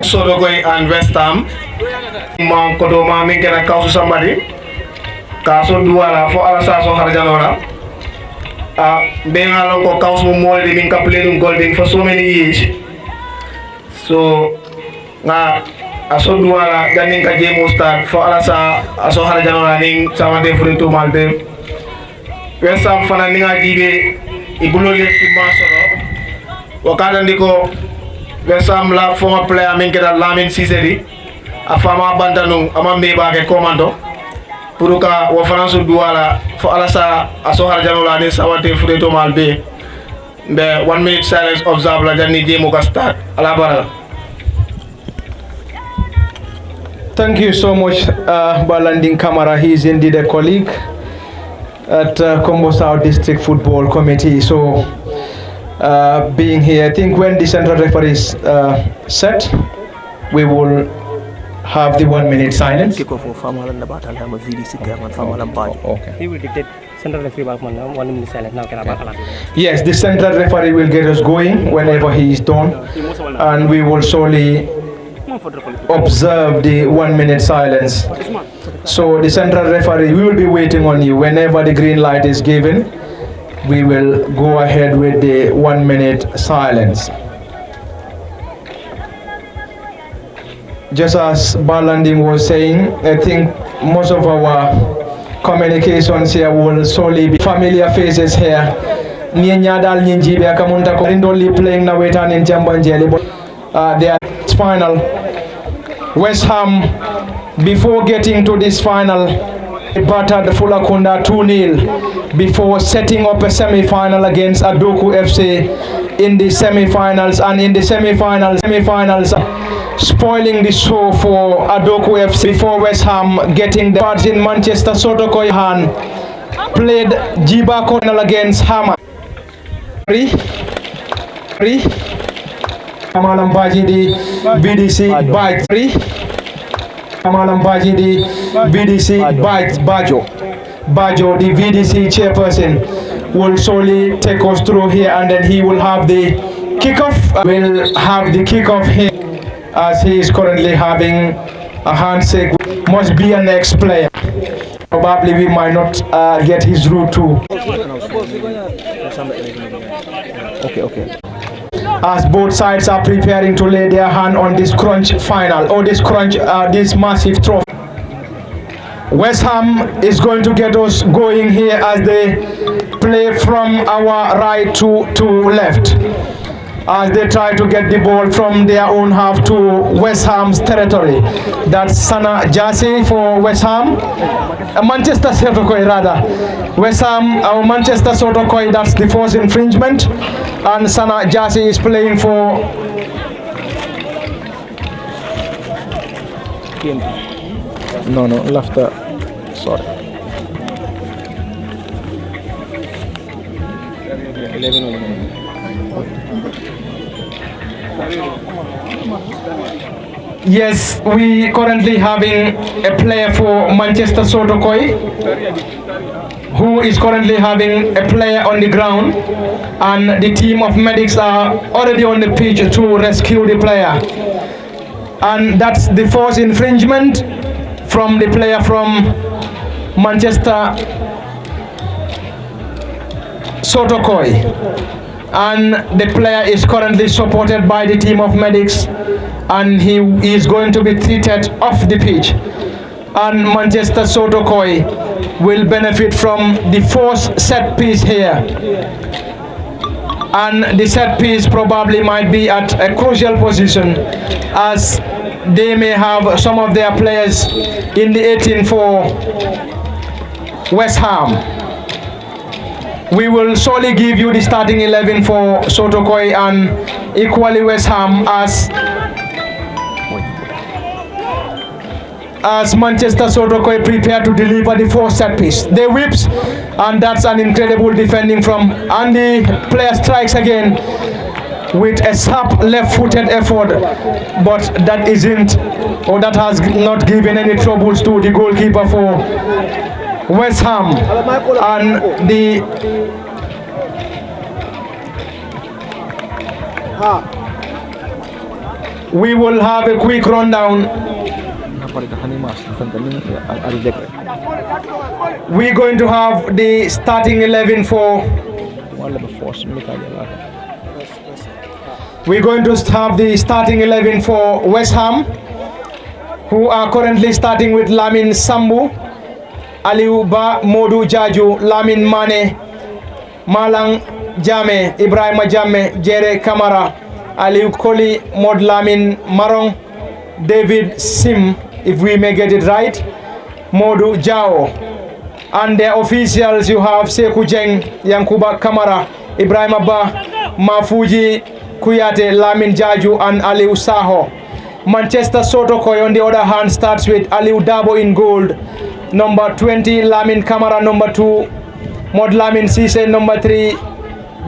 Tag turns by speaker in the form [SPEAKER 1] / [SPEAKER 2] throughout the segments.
[SPEAKER 1] Sotokoi and Westham. Man koto ma min kena kausu somebody. Kaso duala fo ala sa so harjanora. Being along ko kausu mo di min kapulin golden for so many years. So nga aso duala ganing ka jemo start fo ala sa aso harjanora ning sama de fruto malde. Westham fana ninga jibe ibulo le fi masoro. Wakanda ndiko Westham la former player min keda Lamin Siseri afama bandanu amambe ba ke commando puruka wa faransu duala fo alasa aso harjano la ni sawate fureto malbe be 1 minute silence observe la janni demo ka start ala bara.
[SPEAKER 2] Thank you so much, Balanding Kamara. He is indeed a colleague at Combo South District Football Committee. So being here, I think when the central referee is set, we will have the 1 minute silence.
[SPEAKER 3] Okay. He will dictate central referee 1 minute silence now.
[SPEAKER 2] Yes, the central referee will get us going whenever he is done, and we will solely observe the 1 minute silence. So the central referee, we will be waiting on you. Whenever the green light is given, we will go ahead with the 1 minute silence. Just as Balanding was saying, I think most of our communications here will solely be familiar faces here. They are playing now in Jambanjelly, but they are final. Westham, before getting to this final, battered Fulakunda 2-0 before setting up a semi-final against Adoku FC in the semi-finals, and in the semi-finals, spoiling the show for Adoku FC before Westham getting the cards in Manchester. Sotokoi Han played Jiba final against Hammer. Kamalam Baji di BDC Kamalam Baji di BDC Bajo, the VDC chairperson, will solely take us through here, and then he will have the kickoff. Will have the kickoff here, as he is currently having a handshake. Must be a next player. Probably we might not get his route too. Okay. As both sides are preparing to lay their hand on this crunch final, or this massive trophy. Westham is going to get us going here as they play from our right to left, as they try to get the ball from their own half to Westham's territory. That's Sana Jasi for Westham, Manchester Sotokoi rather. Westham, Manchester Sotokoi, that's the first infringement, and Sana Jasi is playing for No, laughter. Sorry. Yes, we currently having a player for Manchester Sotokoi who is currently having a player on the ground, and the team of medics are already on the pitch to rescue the player. And that's the first infringement from the player from Manchester Sotokoi, and the player is currently supported by the team of medics, and he is going to be treated off the pitch, and Manchester Sotokoi will benefit from the first set piece here, and the set piece probably might be at a crucial position, as they may have some of their players in the 18 for Westham. We will solely give you the starting 11 for Sotokoi and equally Westham as Manchester Sotokoi prepare to deliver the first set piece. They whips, and that's an incredible defending from Andy. Player strikes again with a sharp left-footed effort, but that isn't, or that has not given any troubles to the goalkeeper for Westham. And the we will have a quick rundown. We're going to have the starting 11 for. We're going to have the starting 11 for West Ham, who are currently starting with Lamin Sambu, Aliou Ba, Modou Jaju, Lamin Mane, Malang Jame, Ibrahima Jame, Jere Kamara, Aliou Koli, Mod Lamin Marong, David Sim, if we may get it right, Modou Jao. And the officials, you have Sekou Jeng, Yankuba Kamara, Ibrahima Ba, Mafuji Kuyate, Lamin Jaju, and Aliou Saho. Manchester Sotokoi, on the other hand, starts with Aliou Dabo in gold, number 20, Lamin Kamara, number 2, Mod Lamin Cisse, number 3,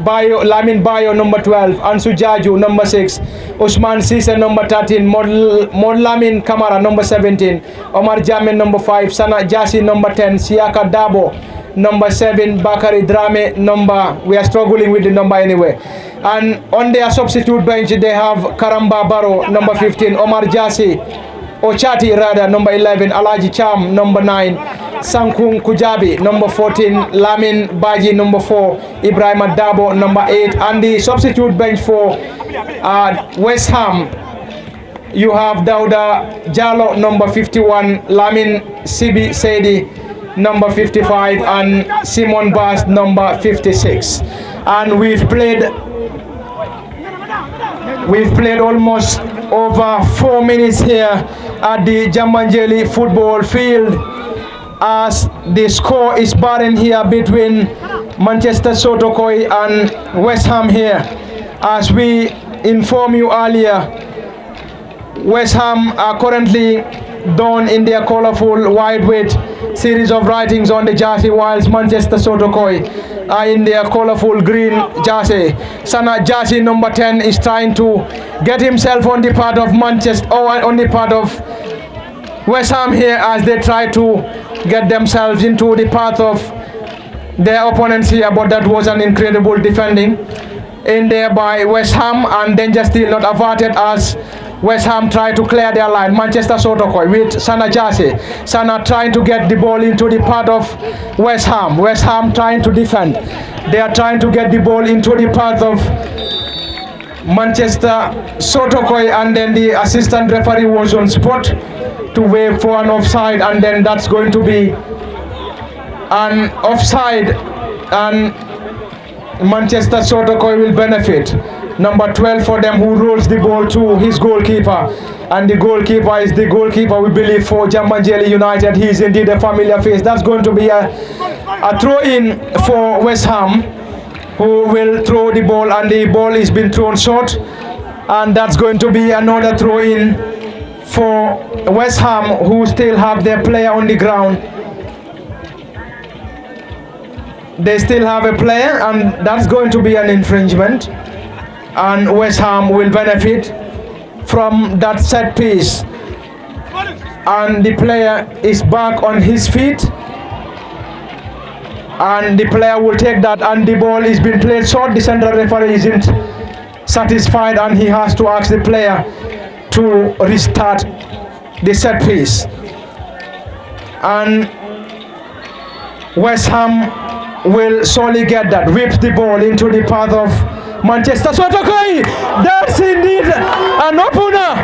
[SPEAKER 2] Lamin Bayo, number 12, Ansu Jaju, number 6, Usman Cisse, number 13, Mod Lamin Kamara, number 17, Omar Jamin, number 5, Sana Jasi, number 10, Siaka Dabo, number 7, Bakari Drame, we are struggling with the number anyway. And on their substitute bench, they have Karamba Baro, number 15, Omar Jasi, Ochati rather, number 11, Alaji Cham, number 9, Sankung Kujabi, number 14, Lamin Baji, number 4, Ibrahim Dabo, number 8, and the substitute bench for West Ham, you have Dauda Jalo, number 51, Lamin Sibi Sedi, number 55, and Simon Bass, number 56. And we've played almost over 4 minutes here at the Jambanjelly football field, as the score is barren here between Manchester Sotokoi and West Ham here. As we informed you earlier, West Ham are currently done in their colorful white with series of writings on the jersey, whilst Manchester Sotokoi are in their colorful green jersey. Sana Jasi, number 10, is trying to get himself on the part of Manchester, or on the part of West Ham here, as they try to get themselves into the path of their opponents here, but that was an incredible defending in there by West Ham, and danger still not averted as West Ham try to clear their line. Manchester Sotokoi with Sana Jasi. Sana trying to get the ball into the path of West Ham. West Ham trying to defend. They are trying to get the ball into the path of Manchester Sotokoi, and then the assistant referee was on spot to wave for an offside, and then that's going to be an offside, and Manchester Sotokoi will benefit. Number 12 for them, who rolls the ball to his goalkeeper, and the goalkeeper is the goalkeeper, we believe, for Jambanjelly United. He is indeed a familiar face. That's going to be a throw-in for West Ham, who will throw the ball, and the ball is being thrown short, and that's going to be another throw-in for West Ham, who still have their player on the ground. They still have a player, and that's going to be an infringement, and West Ham will benefit from that set piece. And the player is back on his feet, and the player will take that, and the ball is being played short. The central referee isn't satisfied, and he has to ask the player to restart the set piece. And West Ham will surely get that. Whips the ball into the path of Manchester Sotokoi. That's indeed an opener,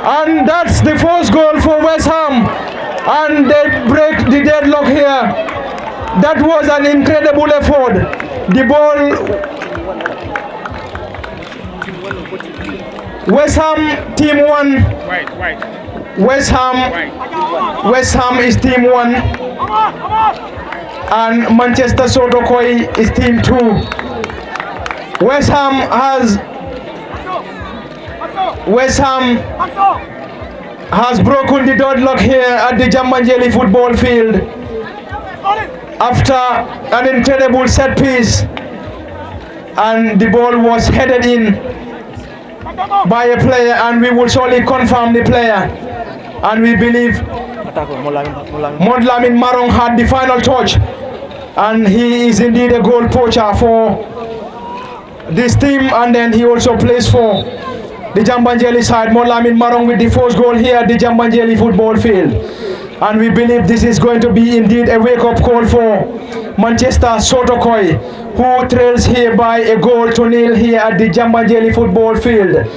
[SPEAKER 2] and that's the first goal for West Ham, and they break the deadlock here. That was an incredible effort. The ball, West Ham team 1. West Ham is team 1, and Manchester Sotokoi is team 2. West Ham has broken the deadlock here at the Jambanjelly football field after an incredible set piece, and the ball was headed in by a player, and we will surely confirm the player, and we believe Modlamin Marong had the final touch, and he is indeed a goal poacher for this team, and then he also plays for the Jambanjelly side. Molamin Marong with the first goal here at the Jambanjelly football field. And we believe this is going to be indeed a wake-up call for Manchester Sotokoi, who trails here by a goal to nil here at the Jambanjelly football field.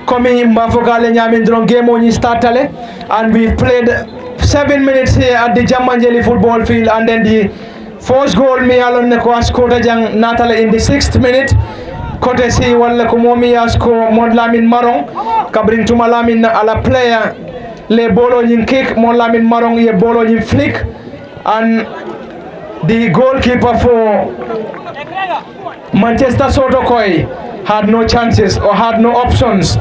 [SPEAKER 2] Coming Mafogale Nyamindron game on startale, and we've played 7 minutes here at the Jambanjelly football field, and then the first goal me alon ne ko scored jang natale in the 6th minute. Kote si wala ko momi asko Modlamin Marong kabring tumalamin ala player le bolo nyin kick Modlamin Marong ye bolo nyin flick, and the goalkeeper for Manchester Sotokoi had no chances or had no options,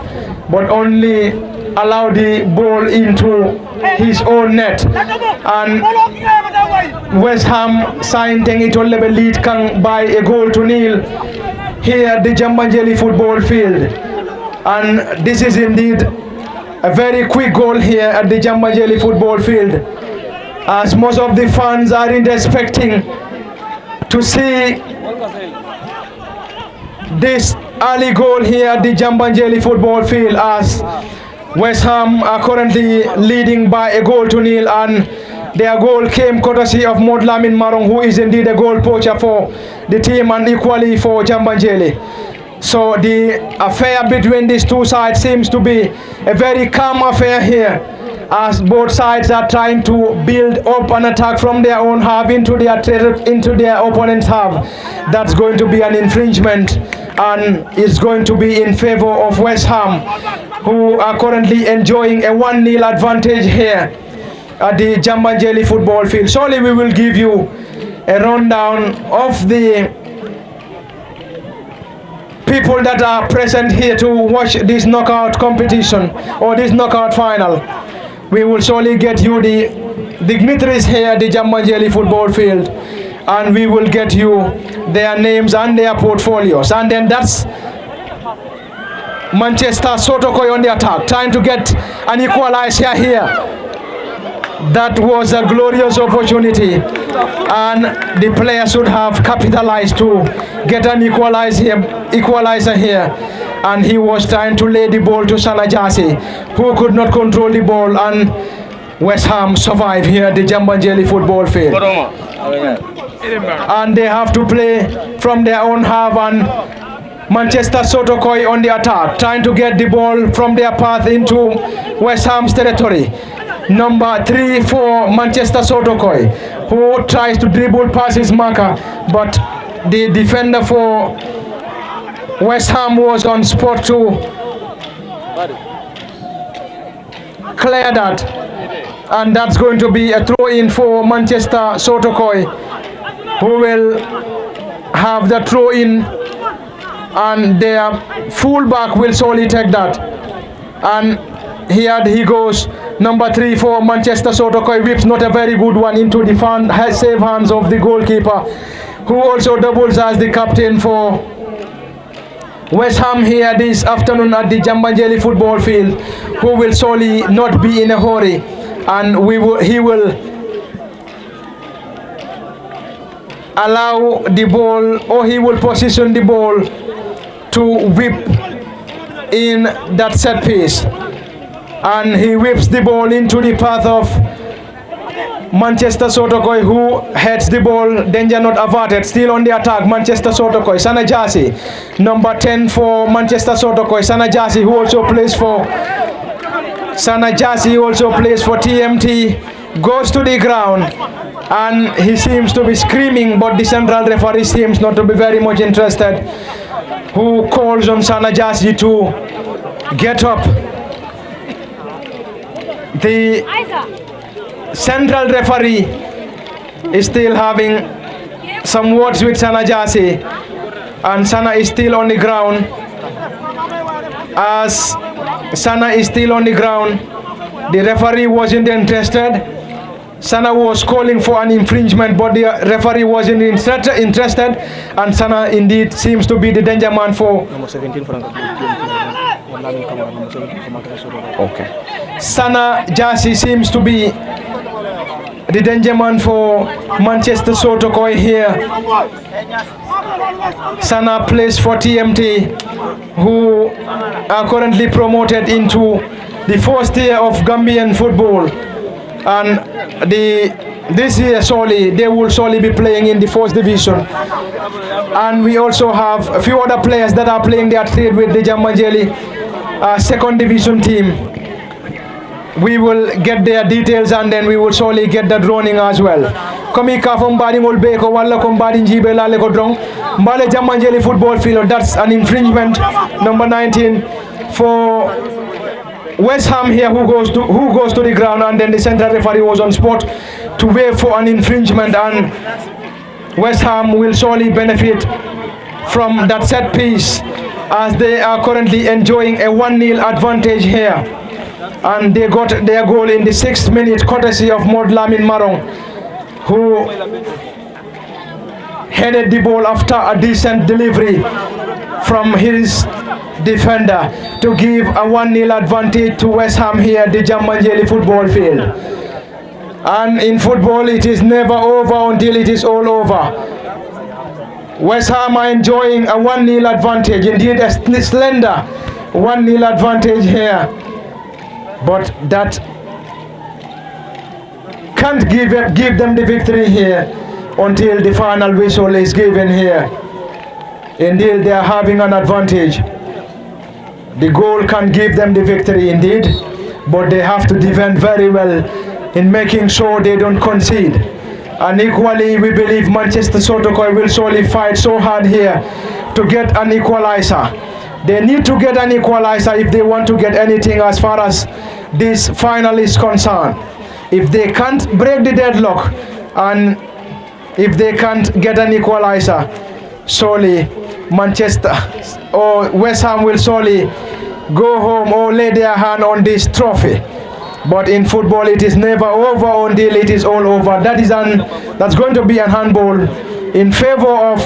[SPEAKER 2] but only allowed the ball into his own net. And Westham signed it on level lead by a goal to nil here at the Jambanjelly football field. And this is indeed a very quick goal here at the Jambanjelly football field, as most of the fans are expecting to see this early goal here at the Jambanjelly football field, as West Ham are currently leading by a goal to nil, and their goal came courtesy of Modlamin Marong, who is indeed a goal poacher for the team and equally for Jambanjelly. So the affair between these two sides seems to be a very calm affair here, as both sides are trying to build up an attack from their own half into their opponent's half. That's going to be an infringement, and it's going to be in favor of West Ham, who are currently enjoying a 1-0 advantage here at the Jambanjelly football field. Surely we will give you a rundown of the people that are present here to watch this knockout competition or this knockout final. We will surely get you the dignitaries here at the Jambanjelly football field, and we will get you their names and their portfolios. And then that's Manchester Sotokoi on the attack, trying to get an equalizer here. That was a glorious opportunity, and the player should have capitalized to get an equalizer here. And he was trying to lay the ball to Sanajasi, who could not control the ball, and West Ham survive here at the Jambanjelly football field. And they have to play from their own half, and Manchester Sotokoi on the attack, trying to get the ball from their path into West Ham's territory. Number 3 for Manchester Sotokoi, who tries to dribble past his marker, but the defender for West Ham was on spot to clear that, and that's going to be a throw-in for Manchester Sotokoi, who will have the throw-in, and their fullback will solely take that. And here he goes. Number 3 for Manchester Sotokoi whips not a very good one into the safe hands of the goalkeeper, who also doubles as the captain for West Ham here this afternoon at the Jambanjelly football field, who will surely not be in a hurry, and he will allow the ball, or he will position the ball to whip in that set piece. And he whips the ball into the path of Manchester Sotokoi, who heads the ball, danger not averted, still on the attack. Manchester Sotokoi, Sanajasi, number 10 for Manchester Sotokoi, Sanajasi, who also plays for TMT, goes to the ground, and he seems to be screaming, but the central referee seems not to be very much interested, who calls on Sanajasi to get up. The central referee is still having some words with Sanajasi, and Sana is still on the ground. As Sana is still on the ground, the referee wasn't interested. Sana was calling for an infringement, but the referee wasn't interested, and Sana indeed seems to be the danger man for number 17 for okay. Sanajasi seems to be the danger man for Manchester Sotokoi here Sana plays for TMT, who are currently promoted into the first tier of Gambian football. And this year they will surely be playing in the first division. And we also have a few other players that are playing their trade with the Jambanjelly second division team. We will get their details and then we will surely get that running as well. Komi kafum badi ngol be ko walla ko badi njibe lale ko drong mbale Jambanjelly football field. That's an infringement, number 19 for Westham here, who goes to the ground, and then the central referee was on spot to wait for an infringement, and Westham will surely benefit from that set piece as they are currently enjoying a 1-0 advantage here. And they got their goal in the 6th minute courtesy of Modlamin Marong, who headed the ball after a decent delivery from his defender to give a 1-0 advantage to West Ham here at the Jambanjelly football field. And in football, it is never over until it is all over. West Ham are enjoying a 1-0 advantage, indeed a slender 1-0 advantage here. But that can't give them the victory here until the final whistle is given here. Indeed, they are having an advantage. The goal can give them the victory indeed, but they have to defend very well in making sure they don't concede. And equally, we believe Manchester Sotokoi will surely fight so hard here to get an equalizer. They need to get an equalizer if they want to get anything as far as this final is concerned. If they can't break the deadlock and if they can't get an equalizer, surely Manchester or West Ham will surely go home or lay their hand on this trophy. But in football, it is never over until it is all over. That's going to be a handball in favor of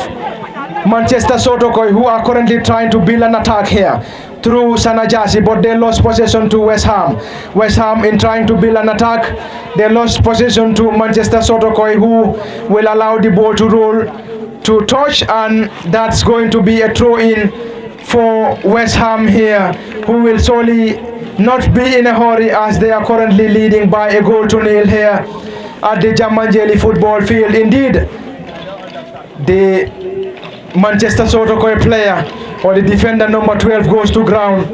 [SPEAKER 2] Manchester Sotokoi, who are currently trying to build an attack here through Sanajasi, but they lost possession to West Ham. West Ham, in trying to build an attack, they lost possession to Manchester Sotokoi, who will allow the ball to roll to touch, and that's going to be a throw-in for West Ham here, who will surely not be in a hurry as they are currently leading by a 1-0 here at the Jambanjelly football field. Indeed, the Manchester Sotokoi player or the defender number 12 goes to ground,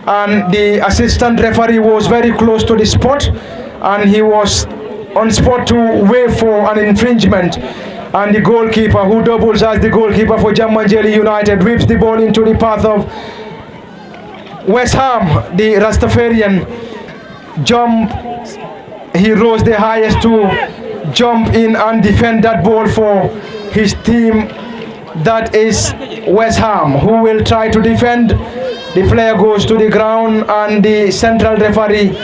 [SPEAKER 2] and the assistant referee was very close to the spot, and he was on spot to wait for an infringement. And the goalkeeper, who doubles as the goalkeeper for Jambanjelly United, whips the ball into the path of West Ham. The Rastafarian jump, he rose the highest to jump in and defend that ball for his team, that is West Ham, who will try to defend. The player goes to the ground, and the central referee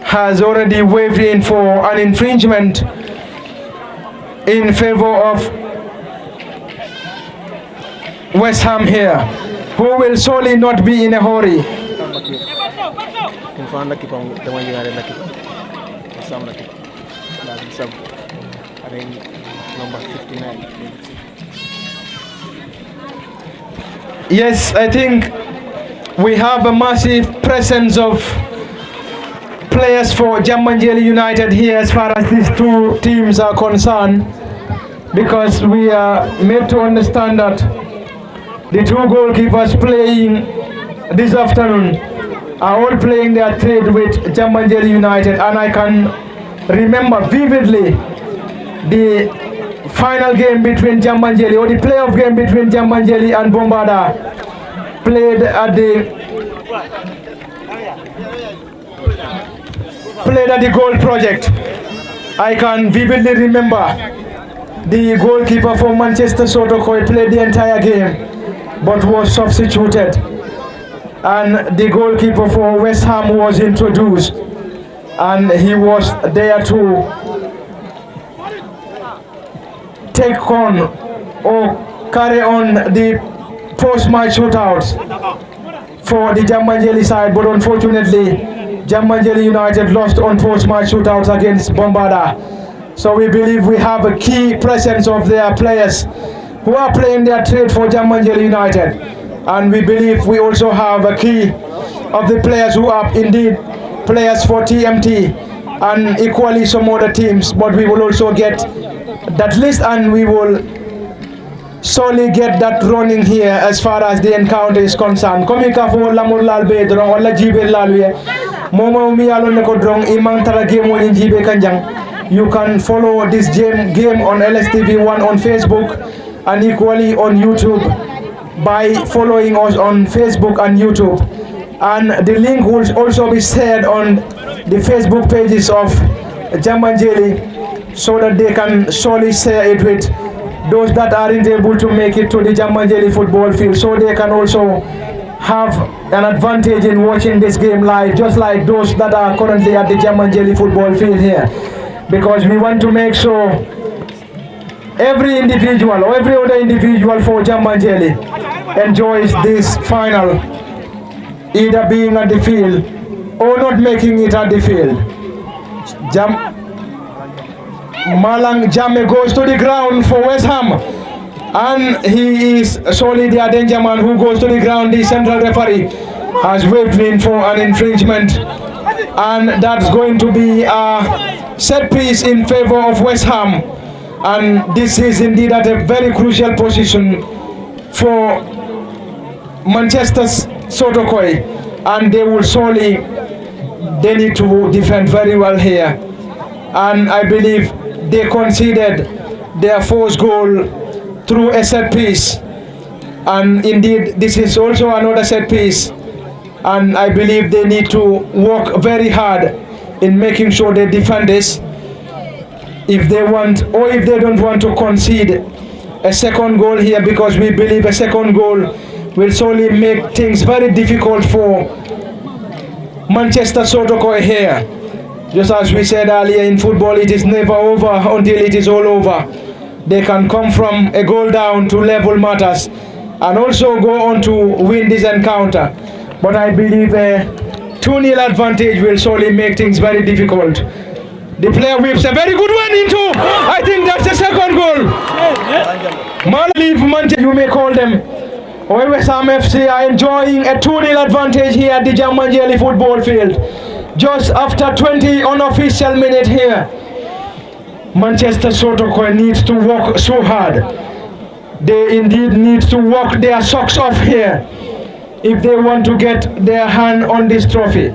[SPEAKER 2] has already waved in for an infringement in favor of West Ham here, who will surely not be in a hurry. Yes, I think we have a massive presence of players for Jambanjelly United here as far as these two teams are concerned, because we are made to understand that the two goalkeepers playing this afternoon are all playing their trade with Jambanjelly United, and I can remember vividly the final game between Jambanjelly, or the playoff game between Jambanjelly and Bombada, played at the Goal Project. I can vividly remember the goalkeeper for Manchester Sotokoi played the entire game but was substituted, and the goalkeeper for West Ham was introduced, and he was there to take on or carry on the post-match shootouts for the Jambanjelly side, but unfortunately Jambanjelly United lost on post-match shootouts against Bombada. So we believe we have a key presence of their players who are playing their trade for Jambanjelly United. And we believe we also have a key of the players who are indeed players for TMT and equally some other teams, but we will also get that list and we will solely get that running here as far as the encounter is concerned. Komika fo lamur lal be drong wala jibe lalwe momo mi alon ne ko drong imang tara game woni jibe kanjang. You can follow this game on LSTV1 on Facebook and equally on YouTube by following us on Facebook and YouTube. And the link will also be shared on the Facebook pages of Jambanjelly so that they can surely share it with those that aren't able to make it to the Jambanjelly football field, so they can also have an advantage in watching this game live, just like those that are currently at the Jambanjelly football field here. Because we want to make sure every individual or every other individual for Jambanjelly enjoys this final, either being at the field or not making it at the field. Malang Jame goes to the ground for Westham, and he is solely the danger man who goes to the ground. The central referee has waved in for an infringement, and that's going to be a set piece in favor of Westham. And this is indeed at a very crucial position for Manchester's Sotokoi, and they will surely, they need to defend very well here. And I believe they conceded their first goal through a set piece, and indeed this is also another set piece, and I believe they need to work very hard in making sure they defend this if they want, or if they don't want to concede a second goal here, because we believe a second goal will solely make things very difficult for Manchester Sotokoi here. Just as we said earlier, in football it is never over until it is all over. They can come from a goal down to level matters and also go on to win this encounter. But I believe a 2-0 advantage will surely make things very difficult. The player whips a very good one into, I think that's the second goal. Manchester, you may call them. Westham FC are enjoying a 2-0 advantage here at the Jambanjelly football field. Just after 20 unofficial minutes here, Manchester Sotokoi needs to work so hard. They indeed need to work their socks off here if they want to get their hand on this trophy.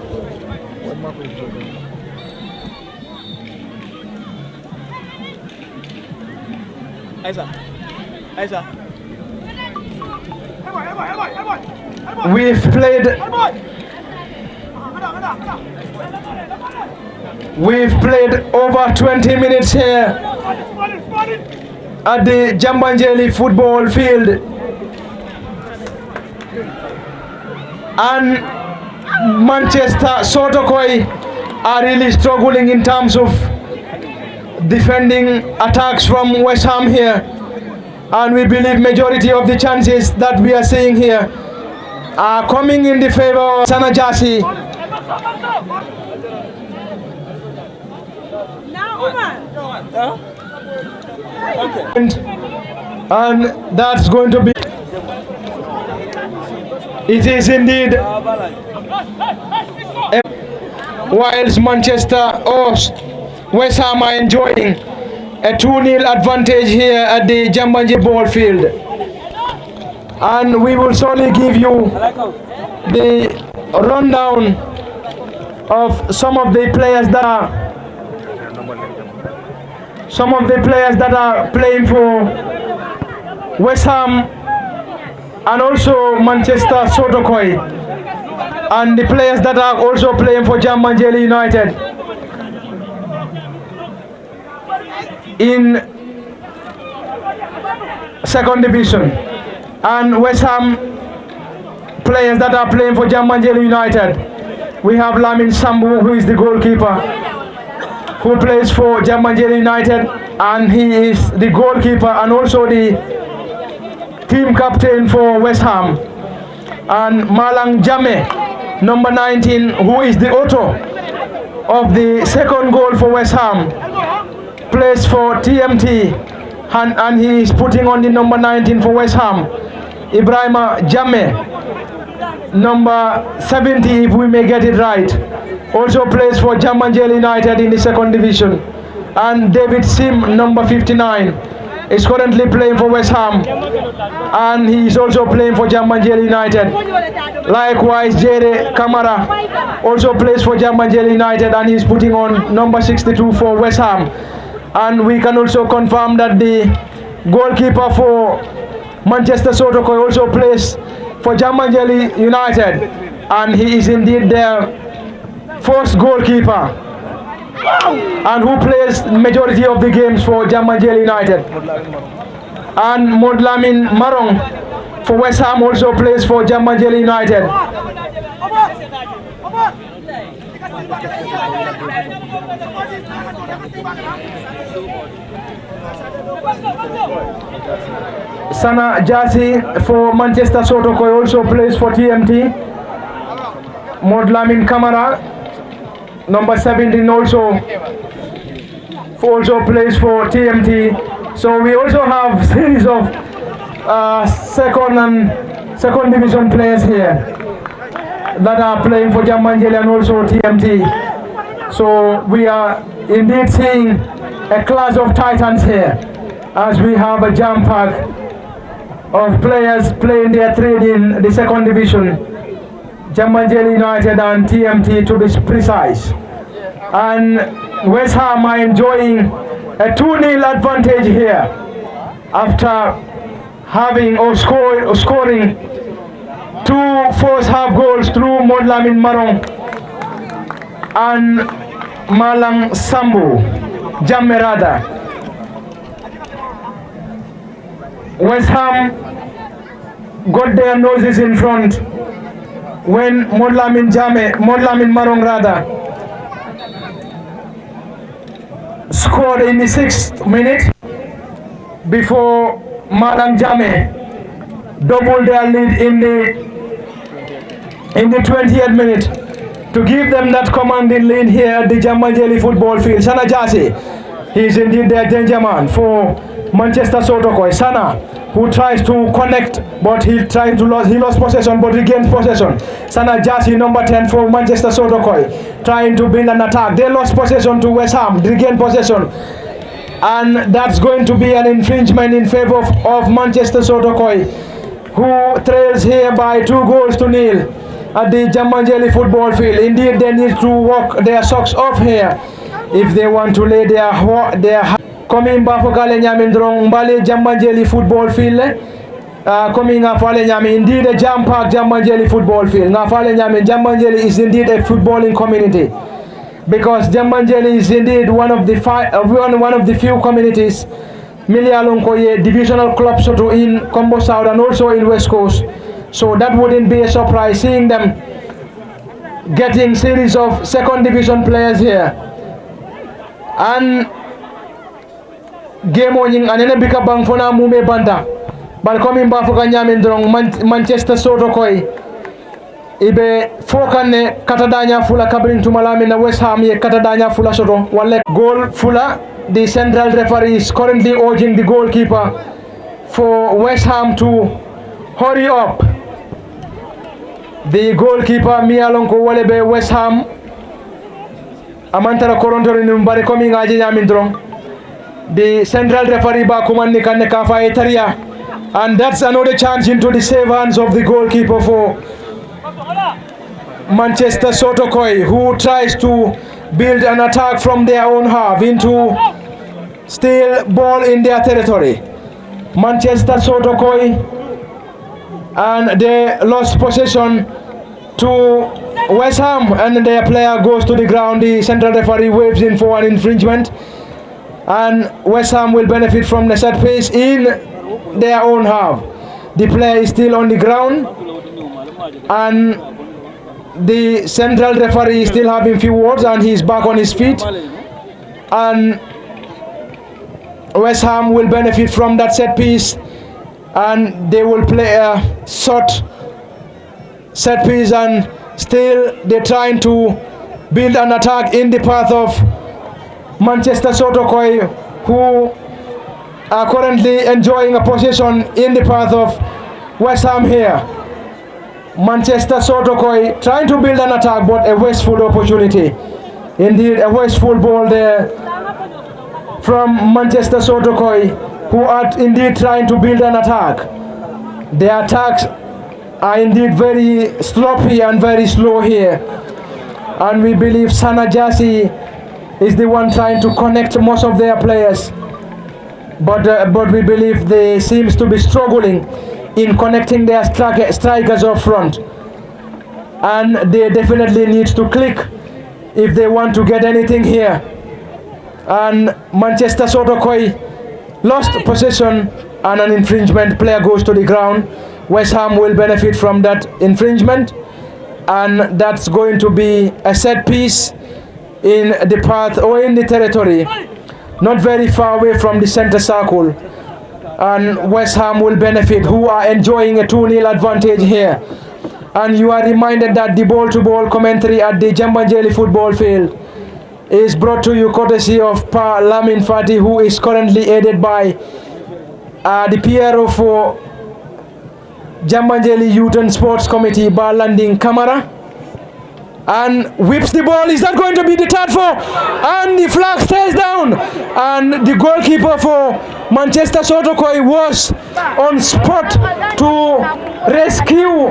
[SPEAKER 2] We've played over 20 minutes here at the Jambanjelly football field, and Manchester Sotokoi are really struggling in terms of defending attacks from Westham here, and we believe majority of the chances that we are seeing here are coming in the favor of Sanajasi. And that's going to be, it is indeed, whilst Manchester or Westham are enjoying a 2-0 advantage here at the Jambanjelly ball field. And we will surely give you the rundown of some of the players that are playing for Westham and also Manchester Sotokoi, and the players that are also playing for Jambanjelly United in second division, and Westham players that are playing for Jambanjelly United. We have Lamin Sambu, who is the goalkeeper, who plays for Jambanjelly United, and he is the goalkeeper and also the team captain for Westham. And Malang Jame, number 19, who is the author of the second goal for Westham, plays for TMT, and he is putting on the number 19 for West Ham, Ibrahima Jammeh, number 70 if we may get it right, also plays for Jambanjelly United in the second division, and David Sim, number 59, is currently playing for West Ham, and he is also playing for Jambanjelly United. Likewise, Jere Kamara also plays for Jambanjelly United, and he is putting on number 62 for West Ham. And we can also confirm that the goalkeeper for Manchester Sotokoi also plays for Jambanjelly United, and he is indeed their first goalkeeper, and who plays majority of the games for Jambanjelly United. And Modlamin Marong for West Ham also plays for Jambanjelly United. Sana Jasi for Manchester Sotokoi also plays for TMT. Modlamin Kamara, number 17, also plays for TMT. So we also have series of second division players here that are playing for Jambanjelly and also TMT. So we are indeed seeing a class of titans here, as we have a jam pack of players playing their trade in the second division, Jambanjelly United and TMT to be precise. And West Ham are enjoying a 2-0 advantage here after having or scoring two first half goals through Modlamin Marong and Malang Sambu Jamerada. West Ham got their noses in front when Modlamin Marong rather scored in the 6th minute before Malang Jame doubled their lead in the 20th minute to give them that commanding lead here at the Jambanjelly football field. Sana Jasi, he is indeed their danger man for Manchester Sotokoi. Sana, who tries to connect, but he lost possession but regains possession. Sana Jasi, number 10 for Manchester Sotokoi, trying to build an attack. They lost possession to West Ham, regain possession, and that's going to be an infringement in favor of Manchester Sotokoi, who trails here by 2-0 at the Jambanjelly football field. Indeed, they need to walk their socks off here if they want to lay their coming back for Kale Nyamindrong Mbale Jambanjelly football field. Coming Ngafale Nyami, indeed a jam pack Jambanjelly football field. Ngafale Nyami, Jambanjelly is indeed a footballing community, because Jambanjelly is indeed one of the few communities Milialonkoye divisional clubs in Combo South and also in West Coast. So that wouldn't be a surprise seeing them getting series of second division players here. And game on and then bika bang fona mume banta. But coming back for Nyamindrong Manchester Sotokoi ibe fokane katadanya fula kabring tumalami na West Ham ye katadanya fula soto wale goal fula. The central referee is currently urging the goalkeeper for West Ham to hurry up. The goalkeeper Mialonko Walebe West Ham Amantara Korontori Numbari coming aji Nyamindrong. The central referee Bakuman Nikane Kafa Etaria, and that's another chance into the save hands of the goalkeeper for Manchester Sotokoi, who tries to build an attack from their own half into still ball in their territory. Manchester Sotokoi, and they lost possession to West Ham, and their player goes to the ground. The central referee waves in for an infringement, and West Ham will benefit from the set piece in their own half. The player is still on the ground, and the central referee is still having few words, and he's back on his feet, and West Ham will benefit from that set piece, and they will play a short set piece, and still they're trying to build an attack in the path of Manchester Sotokoi, who are currently enjoying a possession in the path of Westham here. Manchester Sotokoi trying to build an attack, but a wasteful opportunity. Indeed, a wasteful ball there from Manchester Sotokoi, who are indeed trying to build an attack. Their attacks are indeed very sloppy and very slow here. And we believe Jambanjelly is the one trying to connect most of their players. But we believe they seems to be struggling in connecting their strikers up front. And they definitely need to click if they want to get anything here. And Manchester Sotokoi lost possession and an infringement. Player goes to the ground. West Ham will benefit from that infringement, and that's going to be a set piece in the path or in the territory, not very far away from the center circle. And West Ham will benefit, who are enjoying a 2-0 advantage here. And you are reminded that the ball-to-ball commentary at the Jambanjelly football field is brought to you courtesy of Pa Lamin Fati, who is currently aided by the PRO for Jambanjelly Youth and Sports Committee, Bar Landing Kamara, and whips the ball. Is that going to be the third for? And the flag stays down, and the goalkeeper for Manchester Sotokoi was on spot to rescue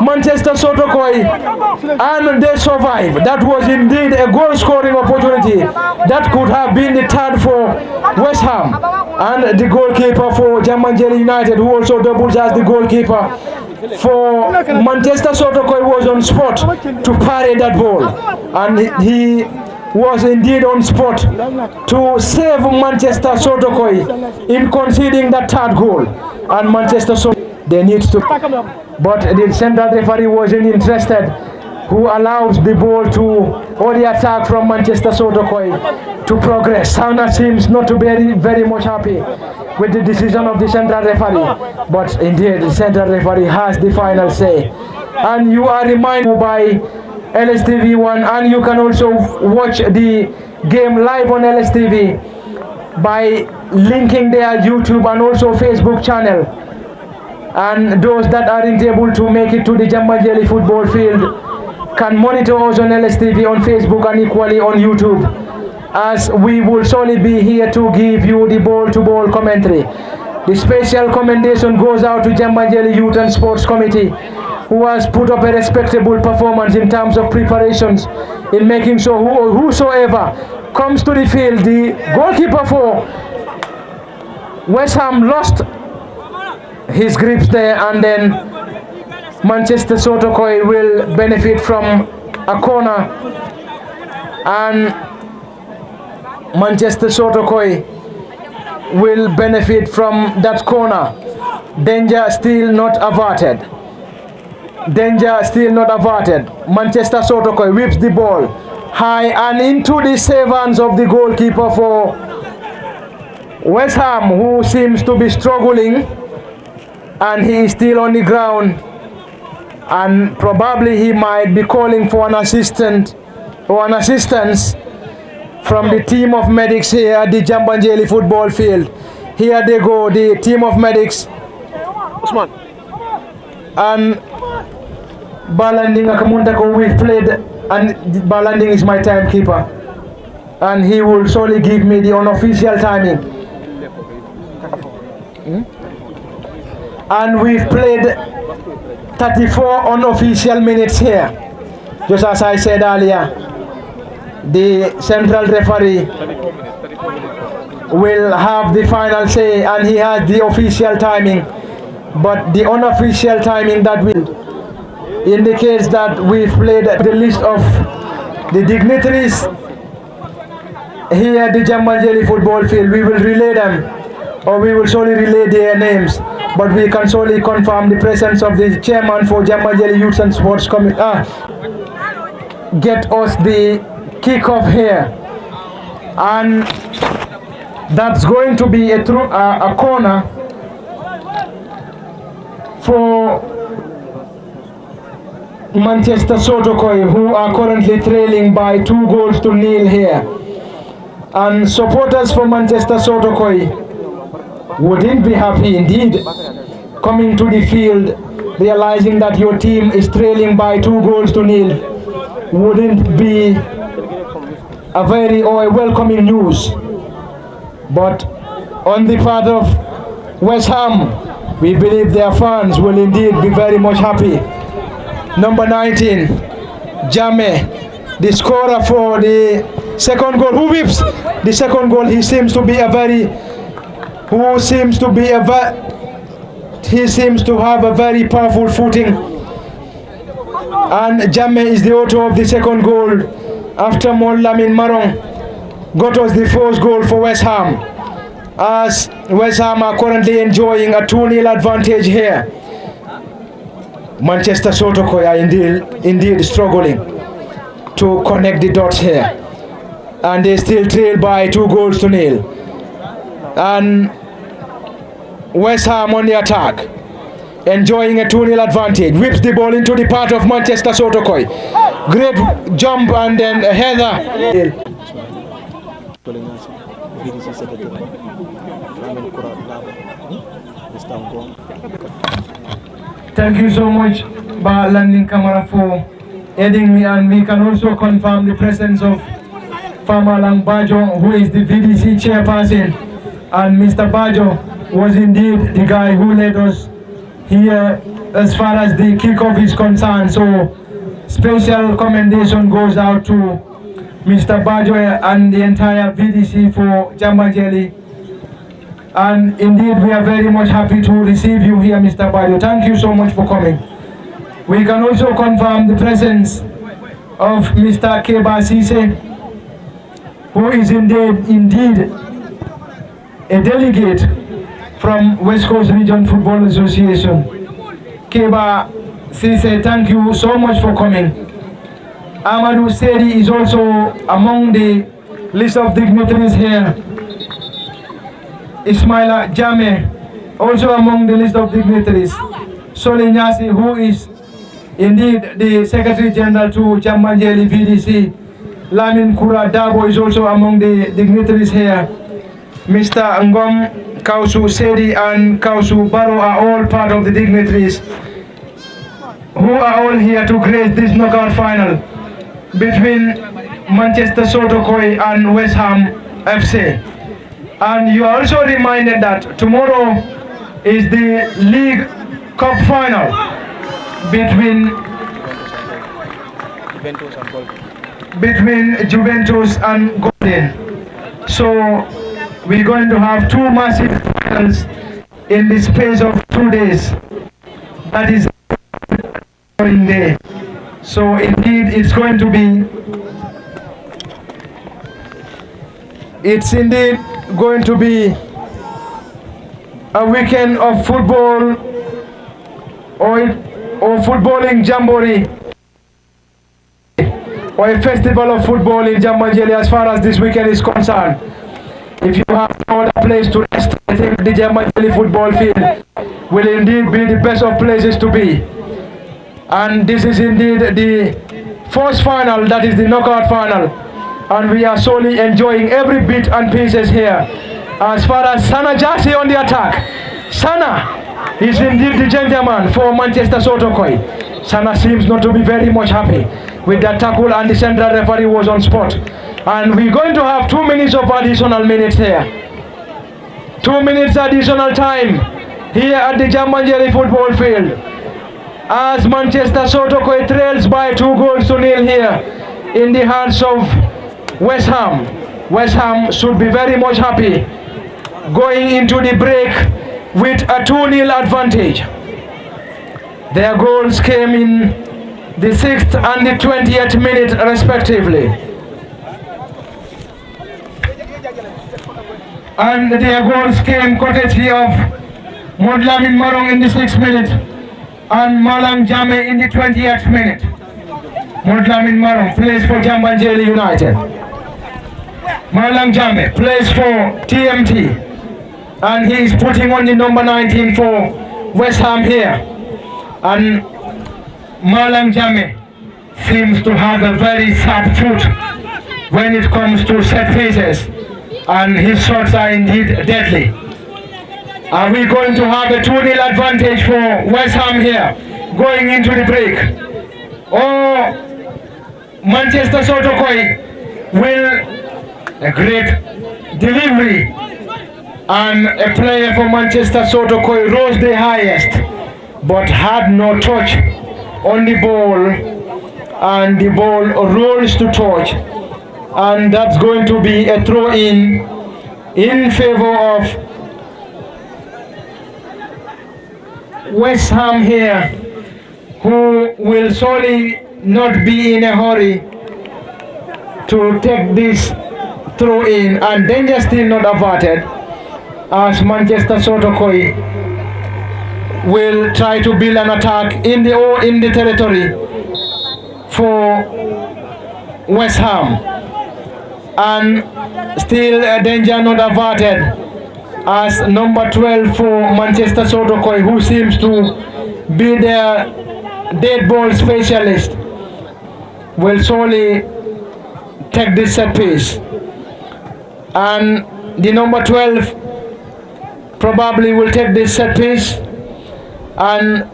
[SPEAKER 2] Manchester Sotokoi, and they survived. That was indeed a goal scoring opportunity that could have been the third for West Ham. And the goalkeeper for Jambanjelly United, who also doubles as the goalkeeper for Manchester Sotokoi, was on spot to parry that ball, and he was indeed on spot to save Manchester Sotokoi in conceding that third goal. And Manchester Sotokoi, they need to, but the central referee wasn't interested, who allows the ball to, or the attack from Manchester Sotokoi to progress. Sauna seems not to be very much happy with the decision of the central referee, but indeed the central referee has the final say. And you are reminded by LSTV1, and you can also watch the game live on LSTV by linking their YouTube and also Facebook channel. And those that aren't able to make it to the Jambanjelly football field can monitor us on LSTV, on Facebook, and equally on YouTube, as we will surely be here to give you the ball-to-ball commentary. The special commendation goes out to Jambanjelly Youth and Sports Committee, who has put up a respectable performance in terms of preparations, in making sure whosoever comes to the field. The goalkeeper for West Ham lost his grips there, and then Manchester Sotokoi will benefit from a corner, and Manchester Sotokoi will benefit from that corner. Danger still not averted. Danger still not averted. Manchester Sotokoi whips the ball high and into the hands of the goalkeeper for West Ham, who seems to be struggling, and he is still on the ground, and probably he might be calling for an assistant or an assistance from the team of medics here at the Jambanjelly football field. Here they go, the team of medics. Usman. And Balanding Akamuntako, we've played, and Balanding is my timekeeper, and he will surely give me the unofficial timing. And we've played 34 unofficial minutes here. Just as I said earlier, the central referee will have the final say, and he has the official timing, but the unofficial timing that will indicates that we've played the list of the dignitaries here at the Jambanjelly football field. We will relay them, or we will surely relay their names, but we can solely confirm the presence of the chairman for Jambanjelly Youth and Sports Committee. Get us the kickoff here, and that's going to be a corner for Manchester Sotokoi, who are currently trailing by 2-0 here. And supporters for Manchester Sotokoi wouldn't be happy indeed coming to the field, realizing that your team is trailing by 2-0 wouldn't be a very or a welcoming news. But on the part of West Ham, we believe their fans will indeed be very much happy. Number 19, Jame, the scorer for the second goal. Who whips the second goal? He seems to be a very, he seems to have a very powerful footing. And Jame is the author of the second goal after Lamin Marong got us the first goal for West Ham, as West Ham are currently enjoying a 2-0 advantage here. Manchester Sotokoi are indeed struggling to connect the dots here, and they still trail by 2-0. And West Ham on the attack, enjoying a 2-0 advantage, whips the ball into the part of Manchester Sotokoi. Great jump and then a header. Thank you so much, Ba Landing Camera, for aiding me, and we can also confirm the presence of Farmer Lang Bajo, who is the VDC chairperson, and Mr. Bajo was indeed the guy who led us here as far as the kickoff is concerned. So special commendation goes out to Mr. Bajo and the entire VDC for Jambanjelly. And indeed, we are very much happy to receive you here, Mr. Bajo. Thank you so much for coming. We can also confirm the presence of Mr. Keba Sise, who is indeed a delegate from West Coast Region Football Association. Keba Sise, thank you so much for coming. Amadou Sedi is also among the list of dignitaries here. Ismaila Jame, also among the list of dignitaries. Soli Nyasi, who is indeed the Secretary General to Jambanjelly VDC. Lamin Kura Dabo is also among the dignitaries here. Mr. Ngom, Kausu Sedi and Kausu Baro are all part of the dignitaries who are all here to grace this knockout final between Manchester Sotokoi and West Ham FC. And you are also reminded that tomorrow is the League Cup final between Juventus and Golden. So we're going to have two massive finals in the space of 2 days. That is in day. So indeed it's going to be, a weekend of football or footballing jamboree, or a festival of football in Jambanjelly as far as this weekend is concerned. If you have no other place to rest, I think the Jambanjelly football field will indeed be the best of places to be. And this is indeed the first final, that is the knockout final. And we are solely enjoying every bit and pieces here. As far as Sana Jasi on the attack, Sana is indeed the gentleman for Manchester Sotokoi. Sana seems not to be very much happy with that tackle, and the central referee was on spot. And we're going to have 2 minutes of additional minutes here. 2 minutes additional time here at the Jambanjelly football field, as Manchester Sotokoi trails by 2-0 here in the hands of West Ham. West Ham should be very much happy going into the break with a 2-0 advantage. Their goals came in the 6th and the 20th minute respectively. And their goals came courtesy of Lamin Marong in the 6th minute and Malang Jame in the 20th minute. Lamin Marong plays for Jambanjelly United. Malang Jame plays for TMT, and he is putting on the number 19 for West Ham here. And Malang Jame seems to have a very sharp foot when it comes to set pieces, and his shots are indeed deadly. Are we going to have a 2-0 advantage for West Ham here, going into the break? Or Manchester Sotokoi will, a great delivery, and a player for Manchester Sotokoi rose the highest, but had no touch on the ball, and the ball rolls to touch, and that's going to be a throw-in favor of West Ham here, who will surely not be in a hurry to take this throw-in, and danger still not averted, as Manchester Sotokoi will try to build an attack in the territory for West Ham, and still danger not averted, as number 12 for Manchester Sotokoi, who seems to be their dead ball specialist, will surely take this set piece, and the number 12 probably will take this set piece, and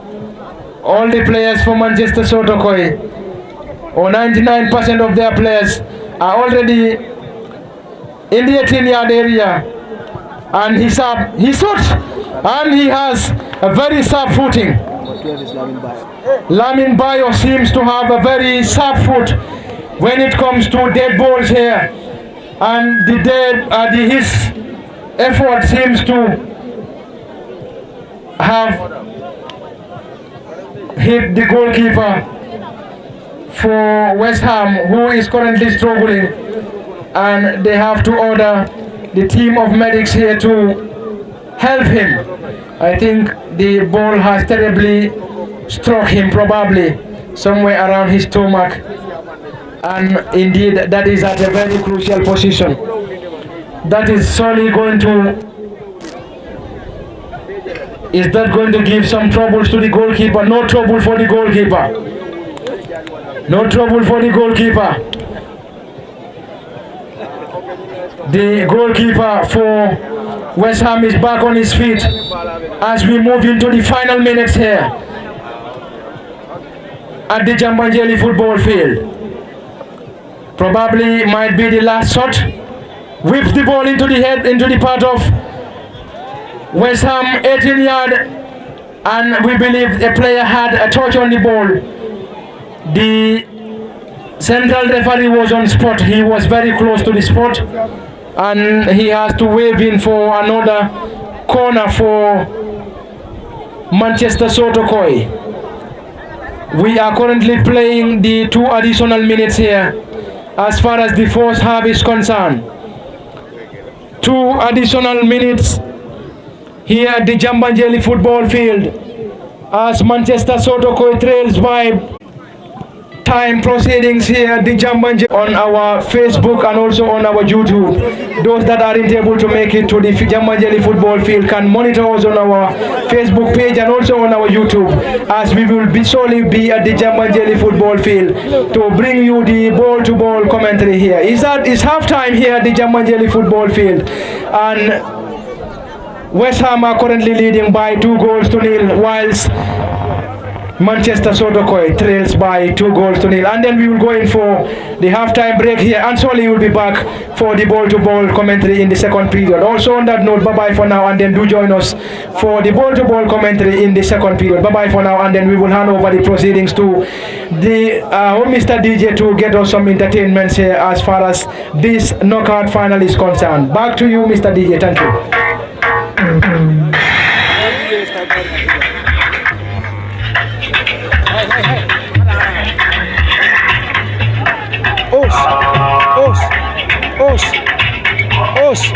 [SPEAKER 2] all the players for Manchester Sotokoi, or 99% of their players, are already in the 18-yard area, and he shoots, and he has a very sharp footing. Lamin Bayo seems to have a very sharp foot when it comes to dead balls here, and his effort seems to have hit the goalkeeper for West Ham, who is currently struggling, and they have to order the team of medics here to help him. I think the ball has terribly struck him, probably somewhere around his stomach, and indeed that is at a very crucial position. That is surely going to, is that going to give some troubles to the goalkeeper? No trouble for the goalkeeper. No trouble for the goalkeeper. The goalkeeper for West Ham is back on his feet as we move into the final minutes here at the Jambanjelly football field. Probably might be the last shot. Whips the ball into the head, into the part of West Ham 18-yard, and we believe a player had a touch on the ball. The central referee was on spot. He was very close to the spot, and he has to wave in for another corner for Manchester Sotokoi. We are currently playing the 2 additional minutes here as far as the first half is concerned. 2 additional minutes here at the Jambanjelly football field as Manchester Sotokoi trails by time proceedings here at the Jambanjelly on our Facebook and also on our YouTube. Those that aren't able to make it to the Jambanjelly football field can monitor us on our Facebook page and also on our YouTube, as we will solely be at the Jambanjelly football field to bring you the ball-to-ball commentary here. It's half time here at the Jambanjelly football field, and West Ham are currently leading by 2-0, whilst Manchester Sotokoi trails by 2-0, and then we will go in for the halftime break here, and Solly will be back for the ball-to-ball commentary in the second period. Also on that note, bye-bye for now, and then do join us for the ball-to-ball commentary in the second period. Bye-bye for now, and then we will hand over the proceedings to the Mr. DJ to get us some entertainment here as far as this knockout final is concerned. Back to you, Mr. DJ. Thank you. Os.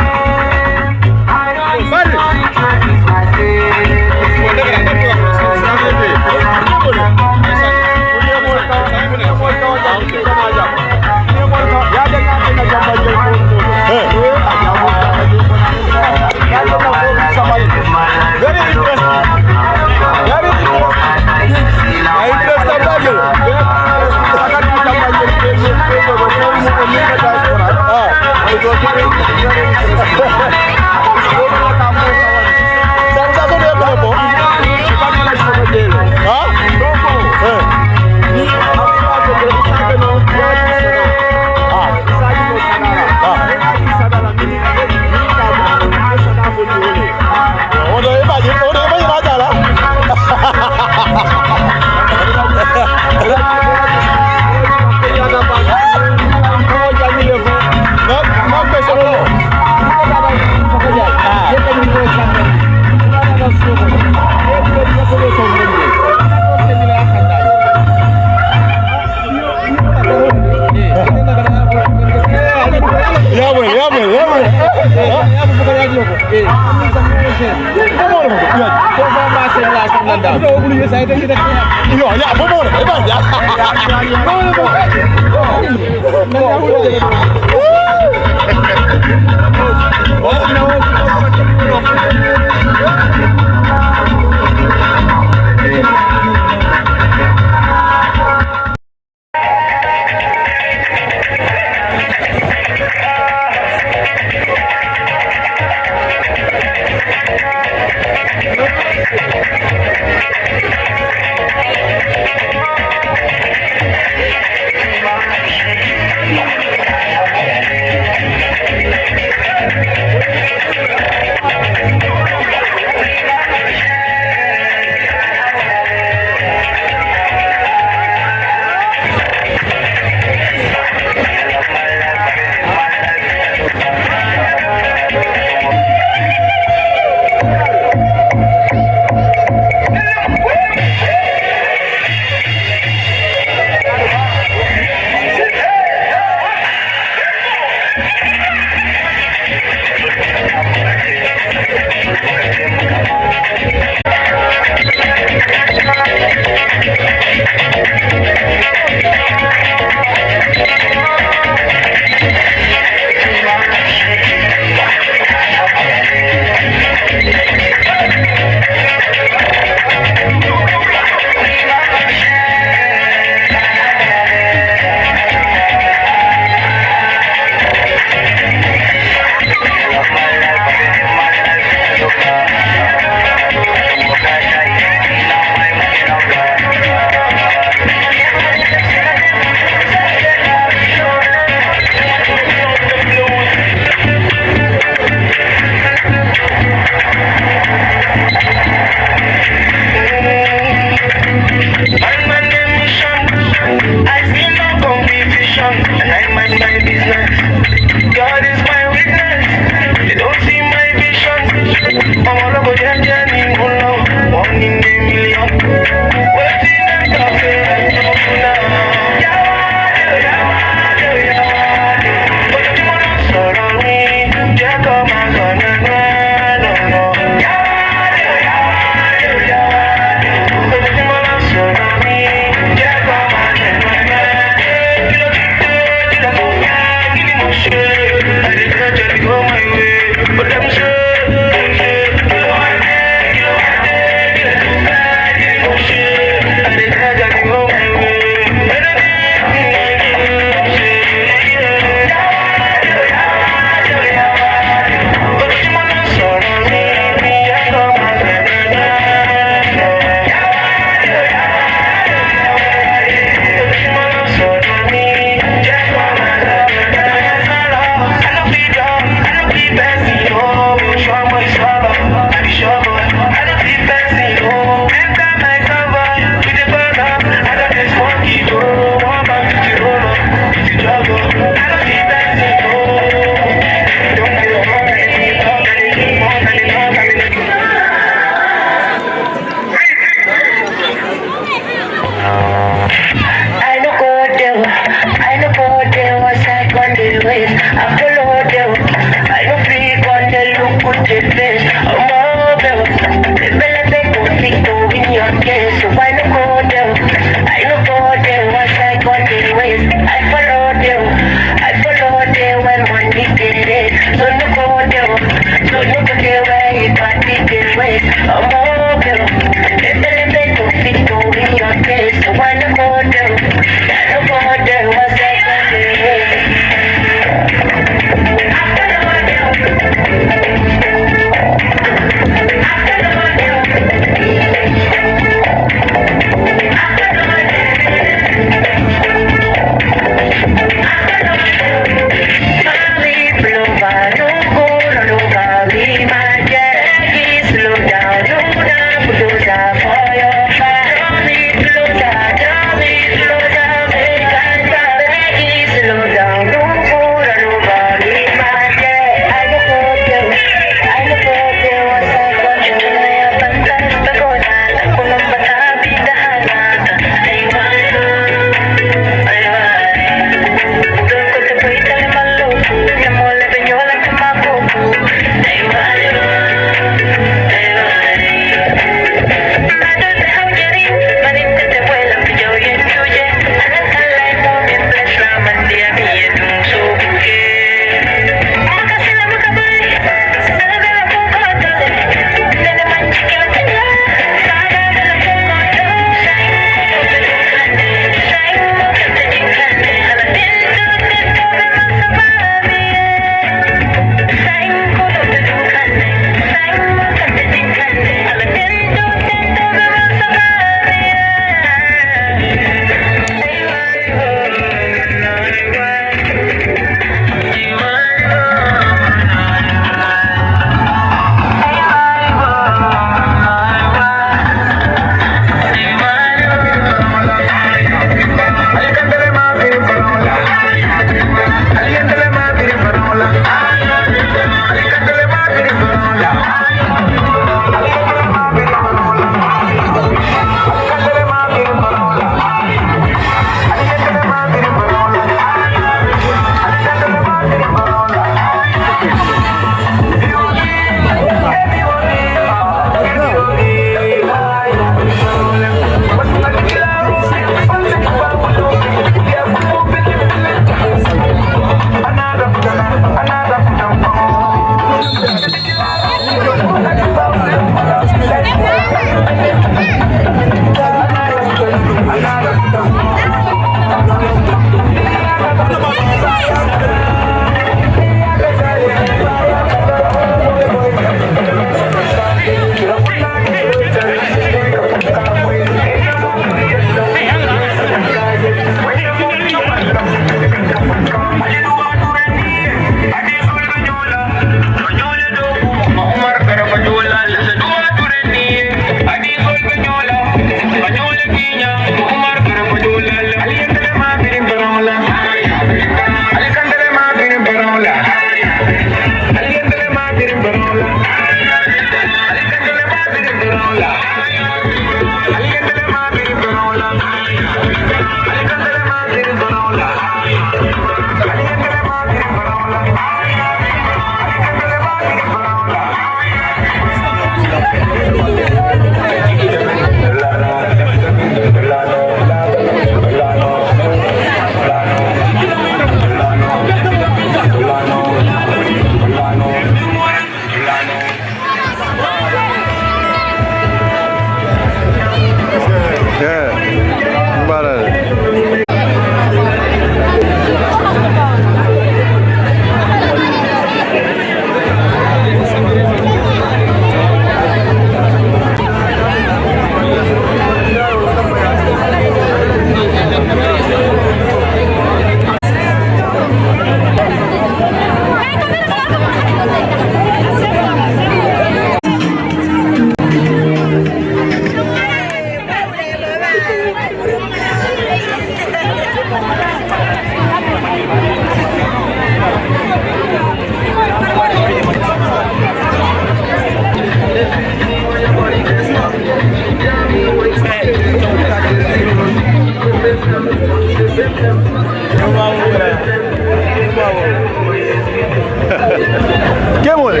[SPEAKER 4] ¿Qué mole?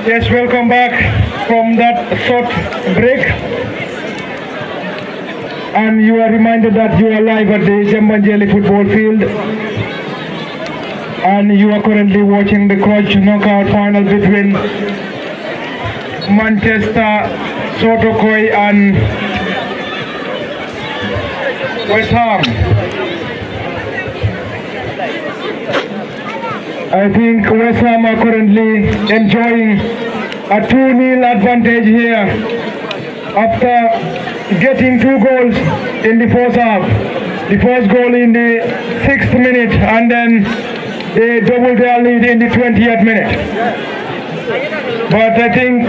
[SPEAKER 5] Yes, welcome back from that short break. And you are reminded that you are live at the Jambanjelly football field. And you are currently watching the coach knockout final between Manchester, Sotokoi and Westham. I think Westham are currently enjoying a 2-0 advantage here after getting 2 goals in the first half. The first goal in the 6th minute and then they doubled their lead in the 20th minute. But I think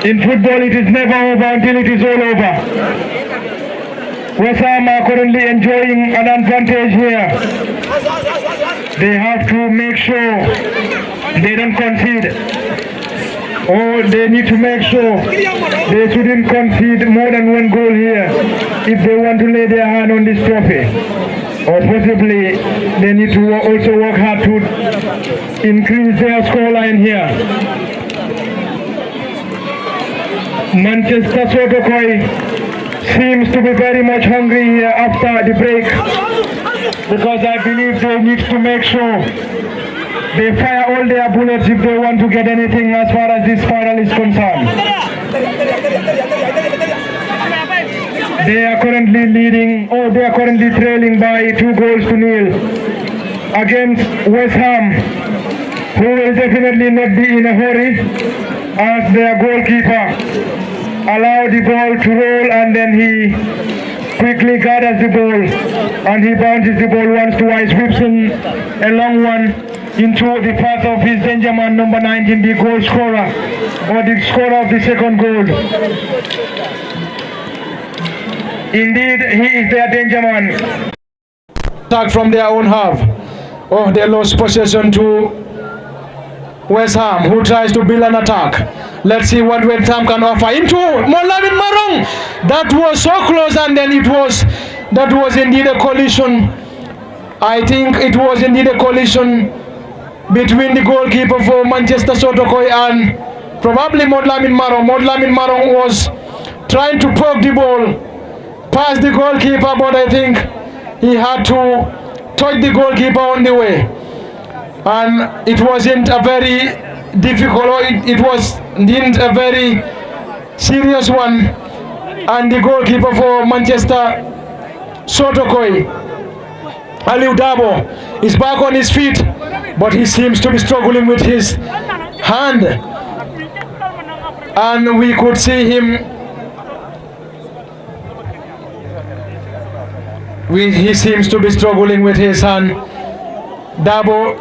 [SPEAKER 5] in football it is never over until it is all over. Westham are currently enjoying an advantage here. They have to make sure they don't concede, or they need to make sure they shouldn't concede more than 1 goal here if they want to lay their hand on this trophy. Or possibly they need to also work hard to increase their scoreline here. Manchester Sotokoi seems to be very much hungry here after the break, because I believe they need to make sure they fire all their bullets if they want to get anything as far as this final is concerned. They are currently leading, or they are currently trailing by 2 goals to 0 against Westham, who will definitely not be in a hurry, as their goalkeeper allowed the ball to roll and then he quickly gathers the ball and he bounces the ball once, twice, whips in a long one into the path of his danger man number 19, the goal scorer, or the scorer of the second goal. Indeed, he is their danger man.
[SPEAKER 2] Attack from their own half. Oh, they lost possession to West Ham, who tries to build an attack. Let's see what West Ham can offer. Into Molavin Marong. That was so close, and then that was indeed a collision. I think it was indeed a collision between the goalkeeper for Manchester Sotokoi and probably Modlamin Marong. Modlamin Marong was trying to poke the ball past the goalkeeper, but I think he had to touch the goalkeeper on the way. And it wasn't a very difficult, or it wasn't a very serious one. And the goalkeeper for Manchester Sotokoi, Aliu Dabo, is back on his feet, but he seems to be struggling with his hand. And we could see him, he seems to be struggling with his hand. Dabo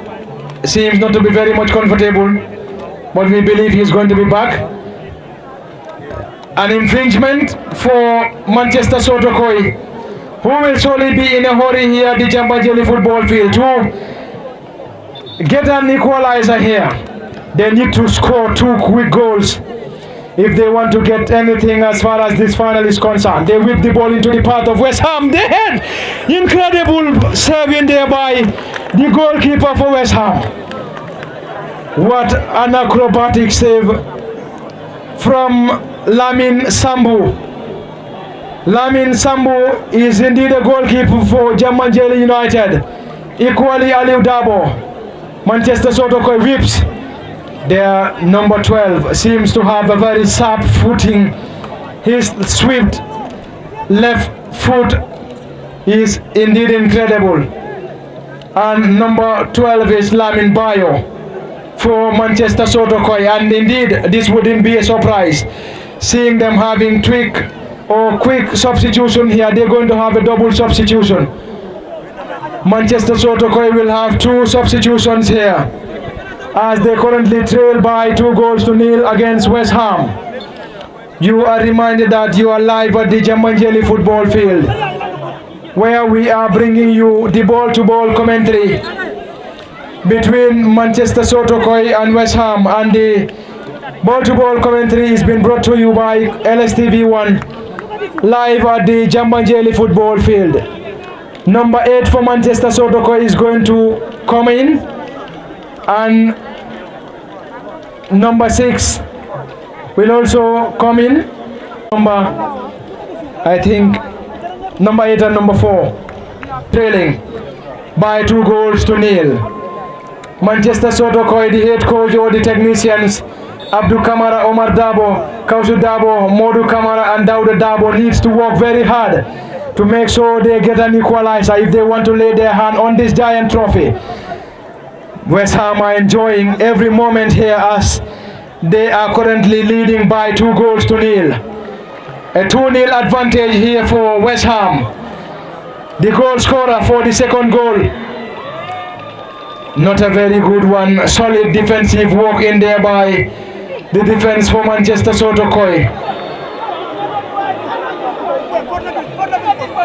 [SPEAKER 2] seems not to be very much comfortable, but we believe he's going to be back. An infringement for Manchester Sotokoi, who will surely be in a hurry here at the Jambanjelly football field to get an equalizer here. They need to score 2 quick goals if they want to get anything as far as this final is concerned. They whip the ball into the path of West Ham. They had incredible serving there by the goalkeeper for West Ham. What an acrobatic save from Lamin Sambu. Lamin Sambu is indeed a goalkeeper for Jambanjelly United. Equally Aliu Dabo. Manchester Sotokoi whips. Their number 12 seems to have a very sharp footing. His swift left foot is indeed incredible. And number 12 is Lamin Bayo for Manchester Sotokoi. And indeed, this wouldn't be a surprise. Seeing them having quick substitution here, they're going to have a double substitution. Manchester Sotokoi will have 2 substitutions here, as they currently trail by 2-0 against West Ham. You are reminded that you are live at the Jambanjelly football field, where we are bringing you the ball-to-ball commentary between Manchester Sotokoi and West Ham, and the ball-to-ball commentary is being brought to you by LSTV1 live at the Jambanjelly football field. Number 8 for Manchester Sotokoi is going to come in, and number 6 will also come in. Number 8 and number 4 trailing by 2-0. Manchester Sotokoi, the head coach, or the technicians, Abdul Kamara, Omar Dabo, Kausu Dabo, Modu Kamara and Dauda Dabo needs to work very hard to make sure they get an equalizer if they want to lay their hand on this giant trophy. West Ham are enjoying every moment here as they are currently leading by 2-0. A 2-0 advantage here for West Ham. The goal scorer for the second goal, not a very good one. Solid defensive work in there by the defense for Manchester Sotokoi.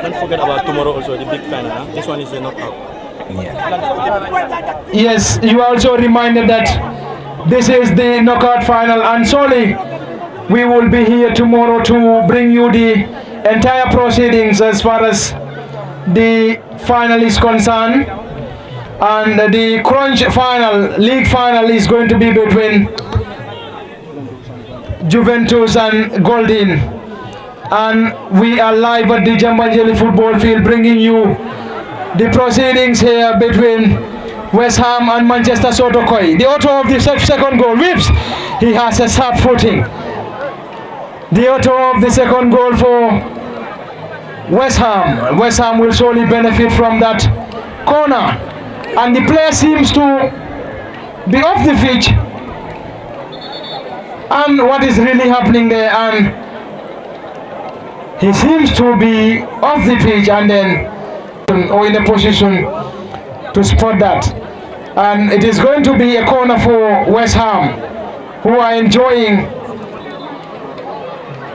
[SPEAKER 3] Don't forget about tomorrow also, the big final. Huh? This one is a knockout.
[SPEAKER 2] Yes, you are also reminded that this is the knockout final, and solely we will be here tomorrow to bring you the entire proceedings as far as the final is concerned. And the crunch final, league final, is going to be between Juventus and Goldin. And we are live at the Jambanjelly football field bringing you the proceedings here between West Ham and Manchester Sotokoi. The author of the second goal whips. He has a sharp footing. The author of the second goal for West Ham. West Ham will surely benefit from that corner. And the player seems to be off the pitch. And what is really happening there? And he seems to be off the pitch and then or in a position to spot that. And it is going to be a corner for West Ham, who are enjoying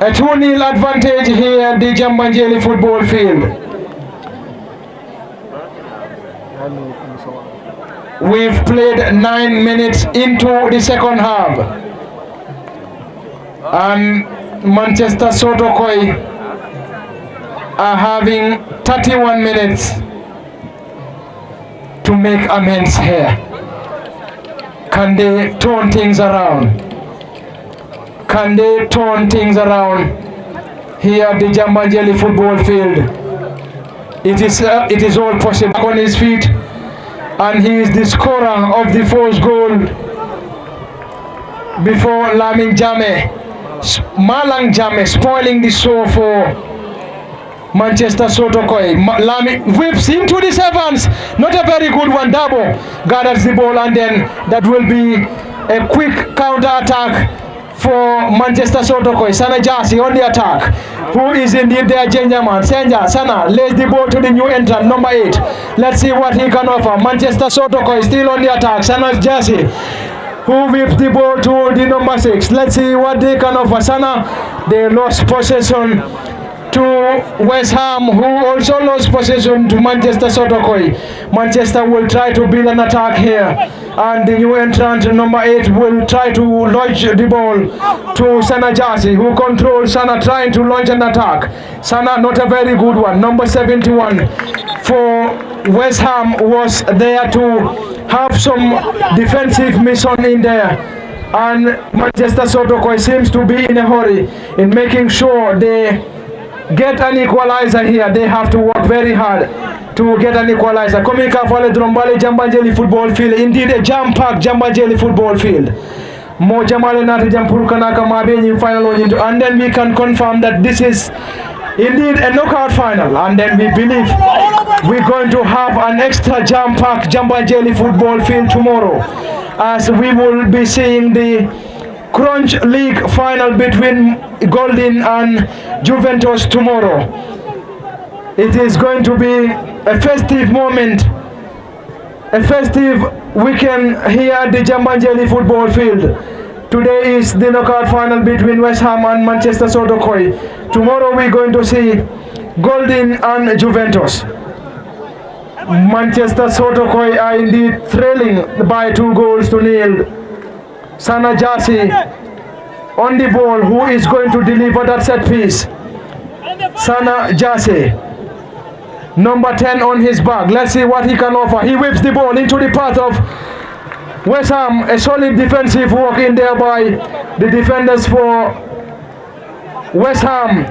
[SPEAKER 2] A 2-0 advantage here at the Jambanjelly football field. We've played 9 minutes into the second half. And Manchester Sotokoi are having 31 minutes to make amends here. Can they turn things around? Can they turn things around here at the Jambanjelly football field? It is all possible. On his feet, and he is the scorer of the first goal before Malang Jame spoiling the show for Manchester Sotokoi. Lami whips into the sevens. Not a very good one. Dabo gathers the ball, and then that will be a quick counter attack for Manchester Sotokoi. Sana Jasi on the attack, who is indeed their gentleman. Sana lays the ball to the new entrant, number 8. Let's see what he can offer. Manchester Sotokoi still on the attack. Sana Jasi, who whips the ball to the number 6. Let's see what they can offer. Sana, they lost possession to Westham, who also lost possession to Manchester Sotokoi. Manchester will try to build an attack here, and the new entrant number 8 will try to launch the ball to Sana Jasi, who controls Sana, trying to launch an attack. Sana, not a very good one. Number 71 for Westham was there to have some defensive mission in there, and Manchester Sotokoi seems to be in a hurry in making sure they get an equalizer here. They have to work very hard to get an equalizer. Coming up for the Jambanjelly football field, indeed a jam-packed Jambanjelly football field. Mo jamale nata jampurkanaka mabenyi final, and then we can confirm that this is indeed a knockout final, and then we believe we're going to have an extra jam-packed Jambanjelly football field tomorrow, as we will be seeing the Crunch League final between Golden and Juventus tomorrow. It is going to be a festive moment, a festive weekend here at the Jambanjelly football field. Today is the knockout final between Westham and Manchester Sotokoi. Tomorrow we're going to see Golden and Juventus. Manchester Sotokoi are indeed trailing by 2-0. Sana Jasi on the ball, who is going to deliver that set piece. Sana Jasi, number 10 on his back. Let's see what he can offer. He whips the ball into the path of Westham. A solid defensive work in there by the defenders for Westham,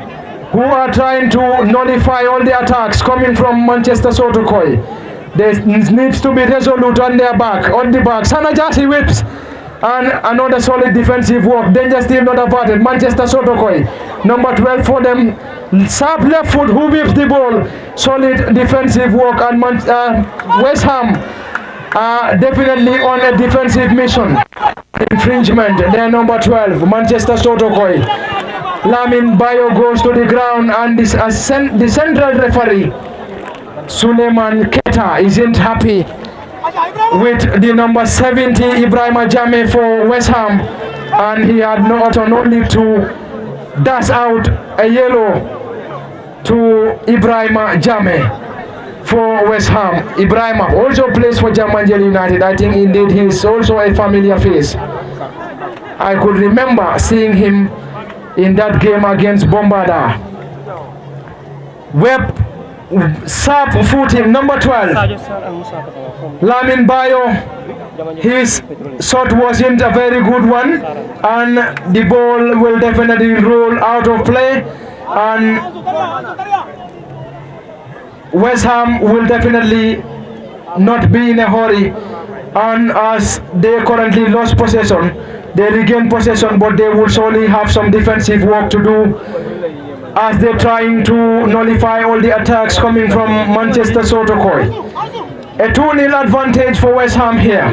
[SPEAKER 2] who are trying to nullify all the attacks coming from Manchester Sotokoi. There needs to be resolute on their back, on the back. Sana Jasi whips, and another solid defensive work. Danger still not averted. Manchester Sotokoi, number 12 for them. Sharp left foot, who whips the ball. Solid defensive work, and Westham definitely on a defensive mission. Infringement. They're number 12. Manchester Sotokoi. Lamin Bayo goes to the ground, and this the central referee Suleiman Keta isn't happy with the number 70 Ibrahim Jame for Westham, and he had no option only to dash out a yellow to Ibrahim Jame for Westham. Ibrahim also plays for Jambanjelly United. I think indeed he is also a familiar face. I could remember seeing him in that game against Bombarda. Web sharp footing, number 12. Lamin Bayo, his shot wasn't a very good one, and the ball will definitely roll out of play, and Westham will definitely not be in a hurry, and as they currently lost possession, they regain possession, but they will surely have some defensive work to do as they're trying to nullify all the attacks coming from Manchester Sotokoi. A 2-0 advantage for Westham here.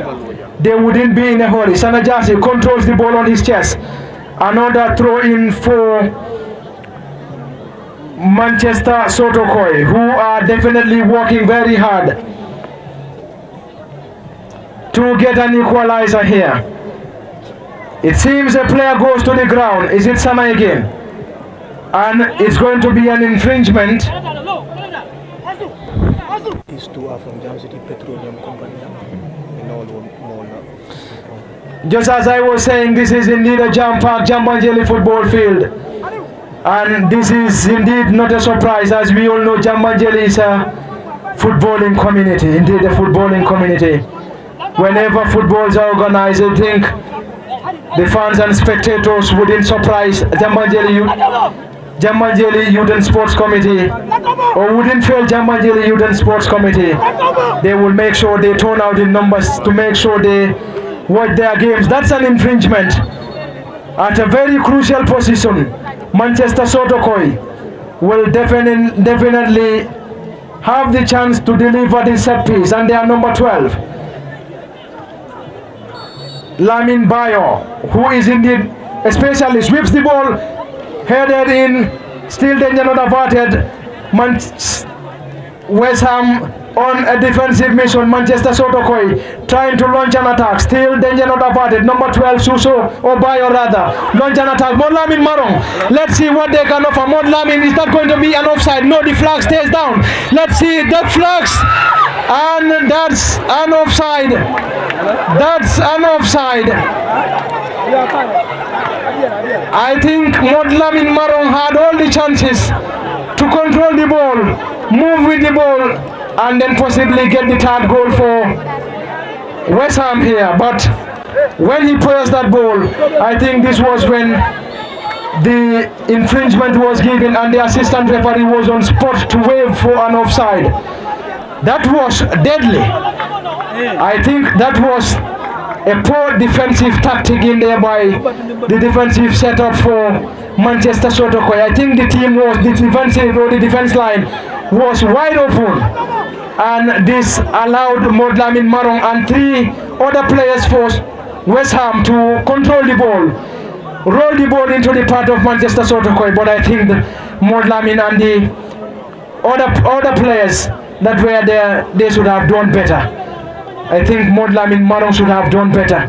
[SPEAKER 2] They wouldn't be in a hurry. Sana Jasi controls the ball on his chest. Another throw in for Manchester Sotokoi, who are definitely working very hard to get an equalizer here. It seems a player goes to the ground. Is it Sana again? And it's going to be an infringement.
[SPEAKER 3] These two are from Jam City Petroleum Company.
[SPEAKER 2] Just as I was saying, this is indeed a Jam Park, Jambanjelly football field. And this is indeed not a surprise, as we all know Jambanjelly is a footballing community, indeed a footballing community. Whenever footballs are organized, I think the fans and spectators wouldn't surprise Jambanjelly Youth and Sports Committee, or wouldn't fail Jambanjelly Youth and Sports Committee. They will make sure they turn out in numbers to make sure they watch their games. That's an infringement at a very crucial position. Manchester Sotokoi will definitely have the chance to deliver the set piece, and they are number 12. Lamin Bayo, who is indeed a specialist, sweeps the ball, headed in, still danger not averted. Westham on a defensive mission. Manchester Sotokoi trying to launch an attack, still danger not averted. Number 12 Suso, or Bayo rather, launch an attack. Modlamin Marong, let's see what they can offer. Modlamin, is that going to be an offside? No, the flag stays down. Let's see, that flags, and that's an offside. That's an offside. I think Modlamin Marong had all the chances to control the ball, move with the ball, and then possibly get the third goal for Westham here. But when he pressed that ball, I think this was when the infringement was given and the assistant referee was on spot to wave for an offside. That was deadly. I think that was a poor defensive tactic in there by the defensive setup for Manchester Sotokoi. I think the defense line was wide open, and this allowed Modlamin Marong and 3 other players for Westham to control the ball, roll the ball into the part of Manchester Sotokoi. But I think Modlamin and the other players that were there, they should have done better. I think Modlamin Marong should have done better.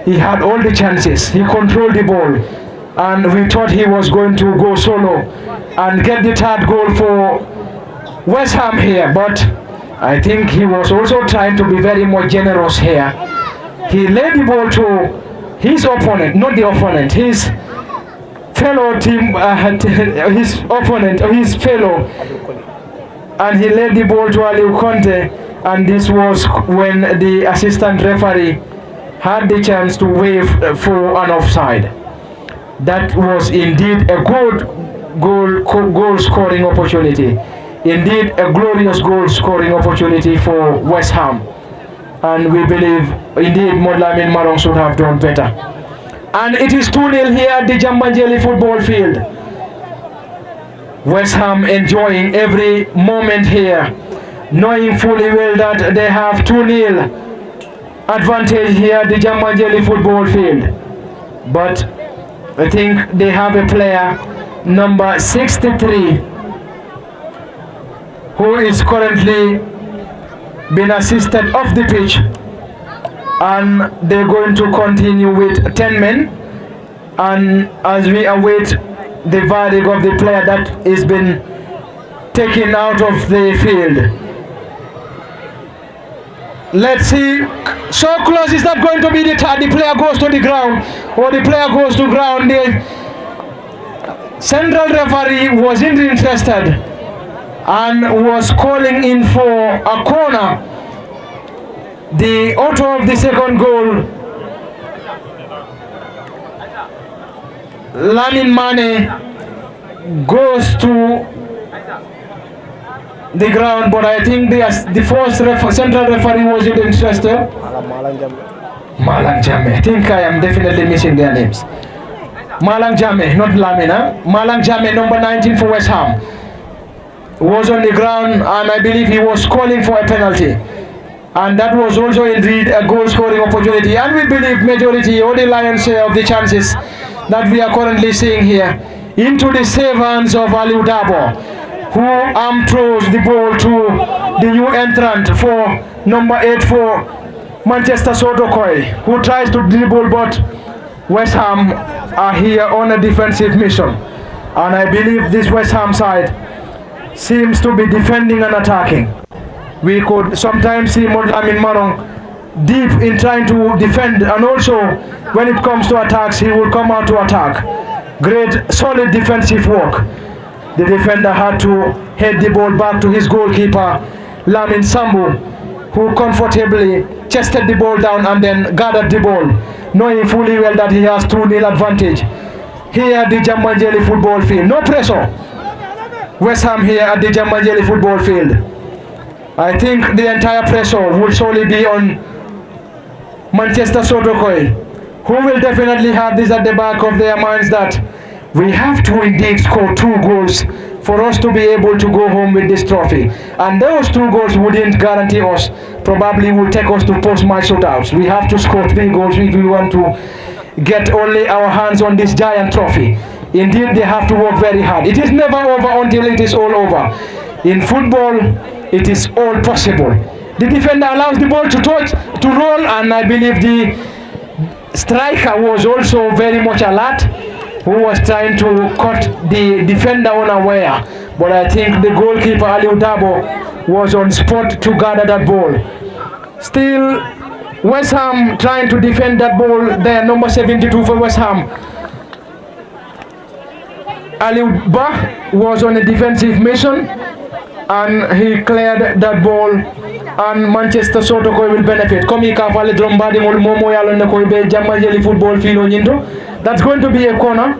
[SPEAKER 2] He had all the chances. He controlled the ball, and we thought he was going to go solo and get the third goal for Westham here. But I think he was also trying to be very much generous here. He laid the ball to his opponent, not the opponent, his fellow team, his opponent, his fellow, and he laid the ball to Aliou Conte. And this was when the assistant referee had the chance to wave for an offside. That was indeed a good goal scoring opportunity. Indeed a glorious goal scoring opportunity for Westham. And we believe indeed Modlamin Marong should have done better. And it is 2-0 here at the Jambanjelly football field. Westham enjoying every moment here, knowing fully well that they have 2-0 advantage here at the Jambanjelly football field. But I think they have a player, number 63, who is currently being assisted off the pitch, and they're going to continue with 10 men. And as we await the verdict of the player that has been taken out of the field, let's see. So close, is that going to be the player goes to the ground, or the player goes to ground? The central referee wasn't interested and was calling in for a corner. The author of the second goal, Lamin Mane, goes to the ground, but I think the first central referee wasn't interested. Malang Jame. I think I am definitely missing their names. Malang Jame, not Lamina. Malang Jame, number 19 for Westham, was on the ground, and I believe he was calling for a penalty. And that was also indeed a goal scoring opportunity. And we believe majority or the lion's share of the chances that we are currently seeing here into the safe hands of Aliou Dabo, who throws the ball to the new entrant for number 8 for Manchester Sotokoi, who tries to dribble, but Westham are here on a defensive mission. And I believe this West Ham side seems to be defending and attacking. We could sometimes see Lamin Marong deep in trying to defend, and also when it comes to attacks, he will come out to attack. Great, solid defensive work. The defender had to head the ball back to his goalkeeper, Lamin Sambu, who comfortably chested the ball down and then gathered the ball, knowing fully well that he has 2-0 advantage. Here at the Jambanjelly football field. No pressure. West Ham here at the Jambanjelly football field. I think the entire pressure will surely be on Manchester Sotokoi, who will definitely have this at the back of their minds that we have to indeed score 2 goals for us to be able to go home with this trophy. And those 2 goals wouldn't guarantee us, probably will take us to post-match shootouts. We have to score 3 goals if we want to get only our hands on this giant trophy. Indeed, they have to work very hard. It is never over until it is all over. In football, it is all possible. The defender allows the ball to touch, to roll, and I believe the striker was also very much alert, who was trying to cut the defender unaware. But I think the goalkeeper, Aliu Dabo, was on spot to gather that ball. Still, West Ham trying to defend that ball there, number 72 for West Ham. Aliu Bah was on a defensive mission, and he cleared that ball, and Manchester Sotokoi will benefit. Football field. That's going to be a corner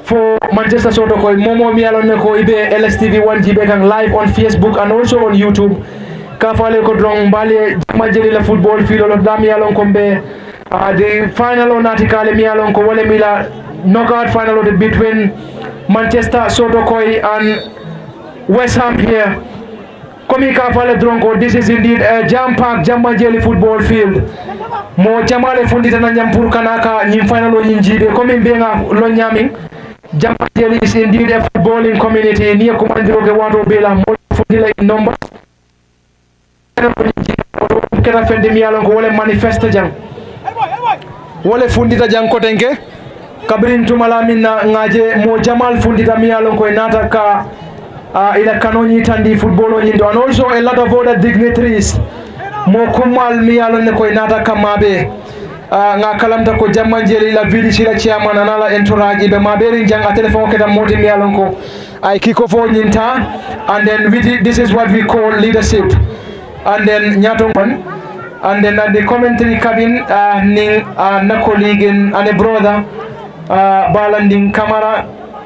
[SPEAKER 2] for Manchester Sotokoi. Momo Mialoneko ibe LSTV1 GB live on Facebook and also on YouTube. Kafale Kodrong Bale Jambanjelly la football field of Damialon Kombe. The final on article Mialon Kowale Mila knockout final between Manchester Sotokoi and West Ham here. Komika Fale Dronko, this is indeed a jam-packed Jambanjelly football field. Mo jamale fundita na nyampur kanaka nyim final o nyinjibe komi mbenga lo nyami. Jambanjelly is indeed a footballing community. Niye kumandiro ke wato bela mo fundila in number. Kena fendi miyalon ko wole manifeste jang. Wole fundita jang kotenke. Kabrin tumala minna ngaje mo jamal fundita miyalon ko nata ka ila kanoni tandi football on yindo, and also a lot of other dignitaries mo kumal miyalon ko nata kamabe nga kalamta ko Jambanjelly la village la chairman anala entourage be maberi jang a telephone ke da moti miyalon ko ay kiko fo nyinta, and then this is what we call leadership. And then Nyatongon, and then at the commentary cabin, na colleague and a brother, Balanding Kamara,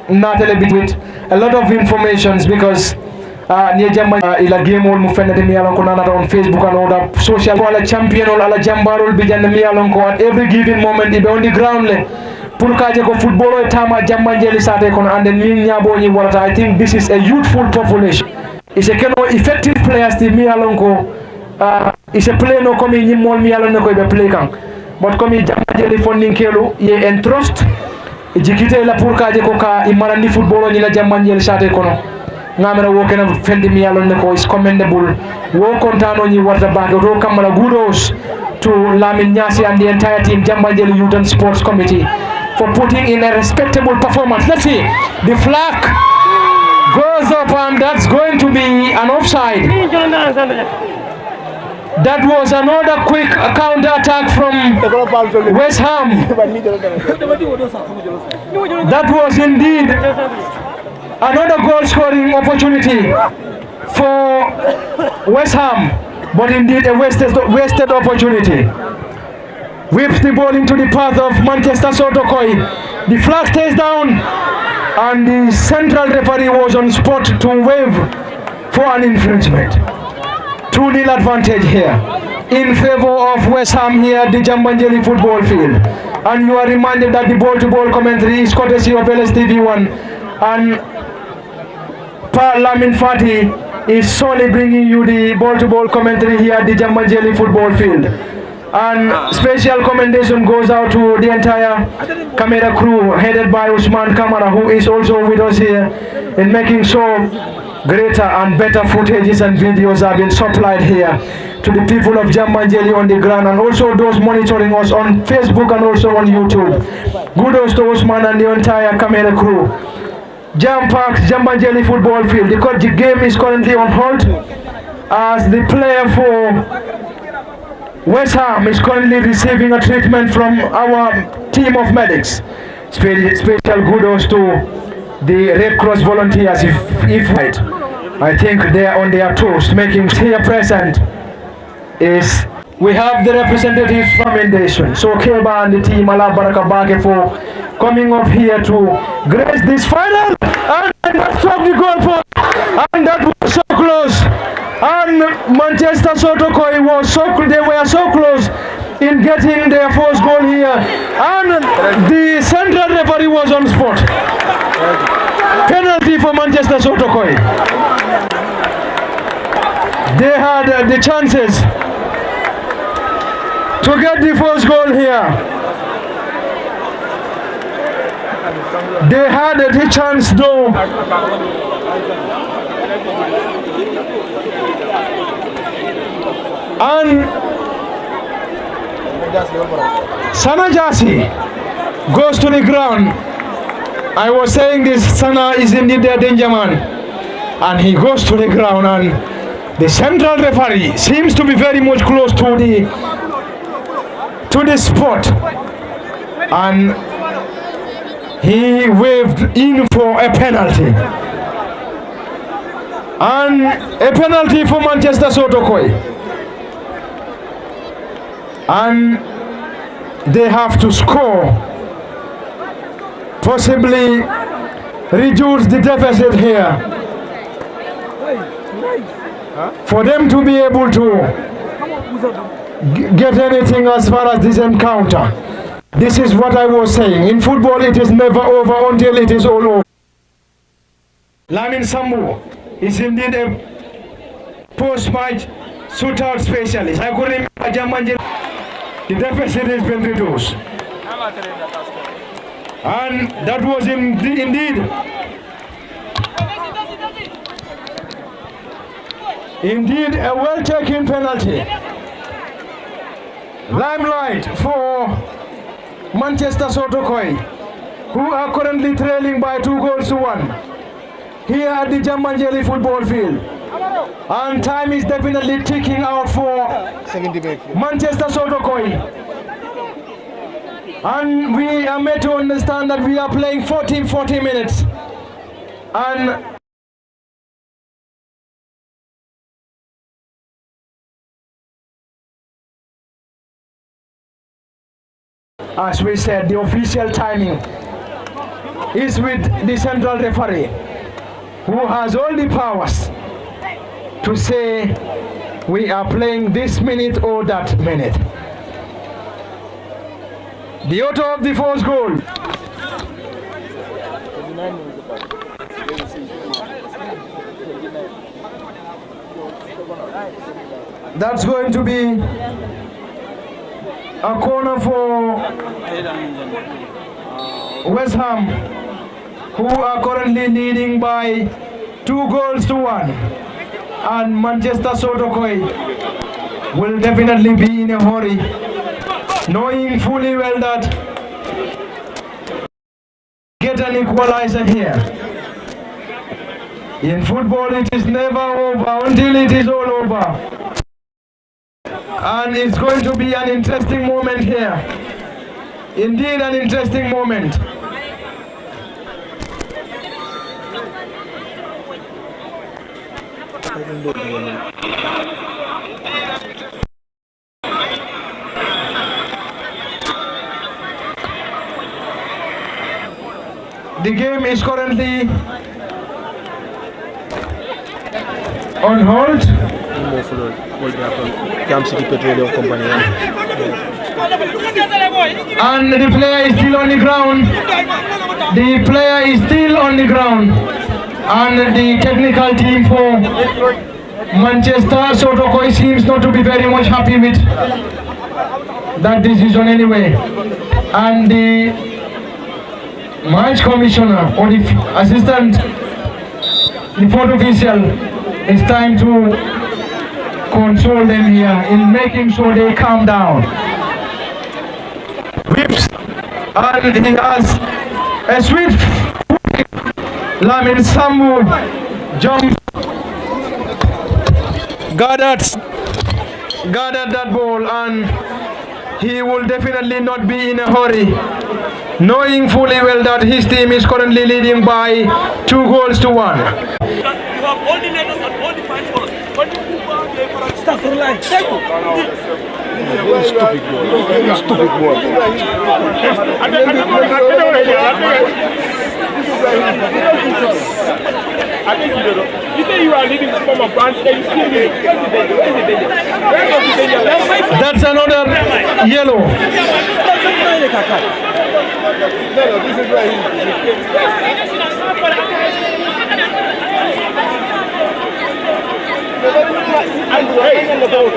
[SPEAKER 2] not a bit with a lot of informations, because near Jambanjelly ila game all mufenda de miyalonko nana on Facebook and all that social wala champion or ala jambarol bijan de miyalonko at every given moment ibe on the ground le pour kaje ko football o tama Jambanjelly sate kono, and then min nyabo ni wala. I think this is a youthful population. It's a kind of effective players the miyalonko it's a play no komi nyimol miyalonko ibe play kan, but komi Jambanjelly funding kelu ye entrust jikite la pour kaje ko ka imarandi football ni la Jambanjelly sate kono ngamera wo kena fendi miyalonko is commendable. Wo kontano ni warta back ro kamala kudos to Lamin Nyasi and the entire team Jambanjelly Youth and Sports Committee for putting in a respectable performance. Let's see, the flag goes up, and that's going to be an offside. That was another quick counter attack from West Ham. That was indeed another goal scoring opportunity for West Ham, but indeed a wasted opportunity. Whips the ball into the path of Manchester Sotokoi. The flag stays down, and the central referee was on spot to wave for an infringement. 2-0 advantage here in favor of West Ham here at the Jambanjelly football field. And you are reminded that the ball-to-ball commentary is courtesy of LSTV1, and Lamin Fati is solely bringing you the ball-to-ball commentary here at the Jambanjelly football field. And special commendation goes out to the entire camera crew headed by Usman Kamara, who is also with us here in making sure greater and better footages and videos have been supplied here to the people of Jambanjelly on the ground, and also those monitoring us on Facebook and also on YouTube. Kudos to Usman and the entire camera crew. Jambanjelly football field. The game is currently on hold as the player for Westham is currently receiving a treatment from our team of medics. Special kudos to the Red Cross volunteers. If right, I think they are on their toes. Making here present is we have the representatives from the nation. So Keba and the team, Allah Baraka Bake, for coming up here to grace this final. And that struck the goalpost, and that was so close. And Manchester Sotokoi was they were so close in getting their first goal here. And the central referee was on spot. Penalty for Manchester Sotokoi. They had the chances to get the first goal here. They had the chance though. And Sanajasi goes to the ground. I was saying this, Sana is indeed a danger man. And he goes to the ground, and the central referee seems to be very much close to the spot. And he waved in for a penalty. And a penalty for Manchester Sotokoi. And they have to score, possibly reduce the deficit here, for them to be able to get anything as far as this encounter. This is what I was saying. In football, it is never over until it is all over. Lamin Sambu is indeed a post-match shootout specialist. I could remember Jambanjelly. The deficit has been reduced. And that was indeed a well-taken penalty. Limelight for Manchester Sotokoi, who are currently trailing by 2-1 here at the Jambanjelly football field. And time is definitely ticking out for Manchester Sotokoi. And we are made to understand that we are playing 40 minutes. And as we said, the official timing is with the central referee, who has all the powers to say we are playing this minute or that minute. The author of the first goal, that's going to be a corner for Westham, who are currently leading by 2-1. And Manchester Sotokoi will definitely be in a hurry, knowing fully well that get an equalizer here. In football, it is never over until it is all over. And it's going to be an interesting moment here. Indeed, an interesting moment. The game is currently on hold. And the player is still on the ground. The player is still on the ground. And the technical team for Manchester Sotokoi seems not to be very much happy with that decision anyway. And the match commissioner or the assistant, the fourth official, it's time to console them here in making sure they calm down. Whips, and he has a sweet Lamin Sambu jump. Gathered that ball, and he will definitely not be in a hurry, knowing fully well that his team is currently leading by 2 goals to 1.
[SPEAKER 4] You have all the letters and all the fine for us. But you stop for life. Stupid boy. I think you say you are leading from a branch, then you still lead.
[SPEAKER 2] That's another yellow.
[SPEAKER 4] No, this is where he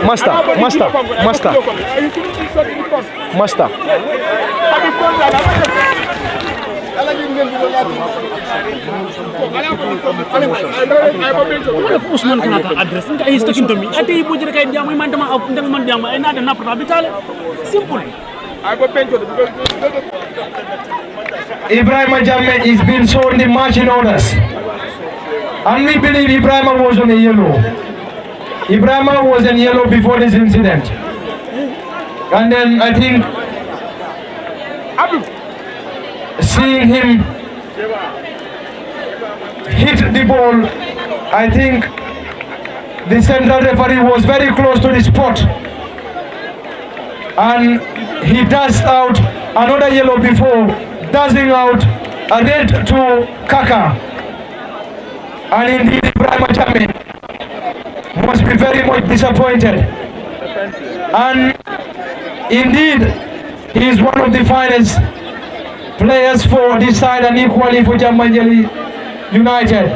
[SPEAKER 2] Master.
[SPEAKER 6] Usman Kanata address. He's talking to me. I think you put simple.
[SPEAKER 2] Ibrahim Jammeh is being shown the marching orders. And we believe Ibrahim was on a yellow. Ibrahim was in yellow before this incident. And then I think seeing him hit the ball, I think the central referee was very close to the spot. And he dashed out another yellow before, dashing out a red to Kaka. And indeed, Ibrahim Jammeh must be very much disappointed. And indeed, he is one of the finest players for this side and equally for Jambanjelly United.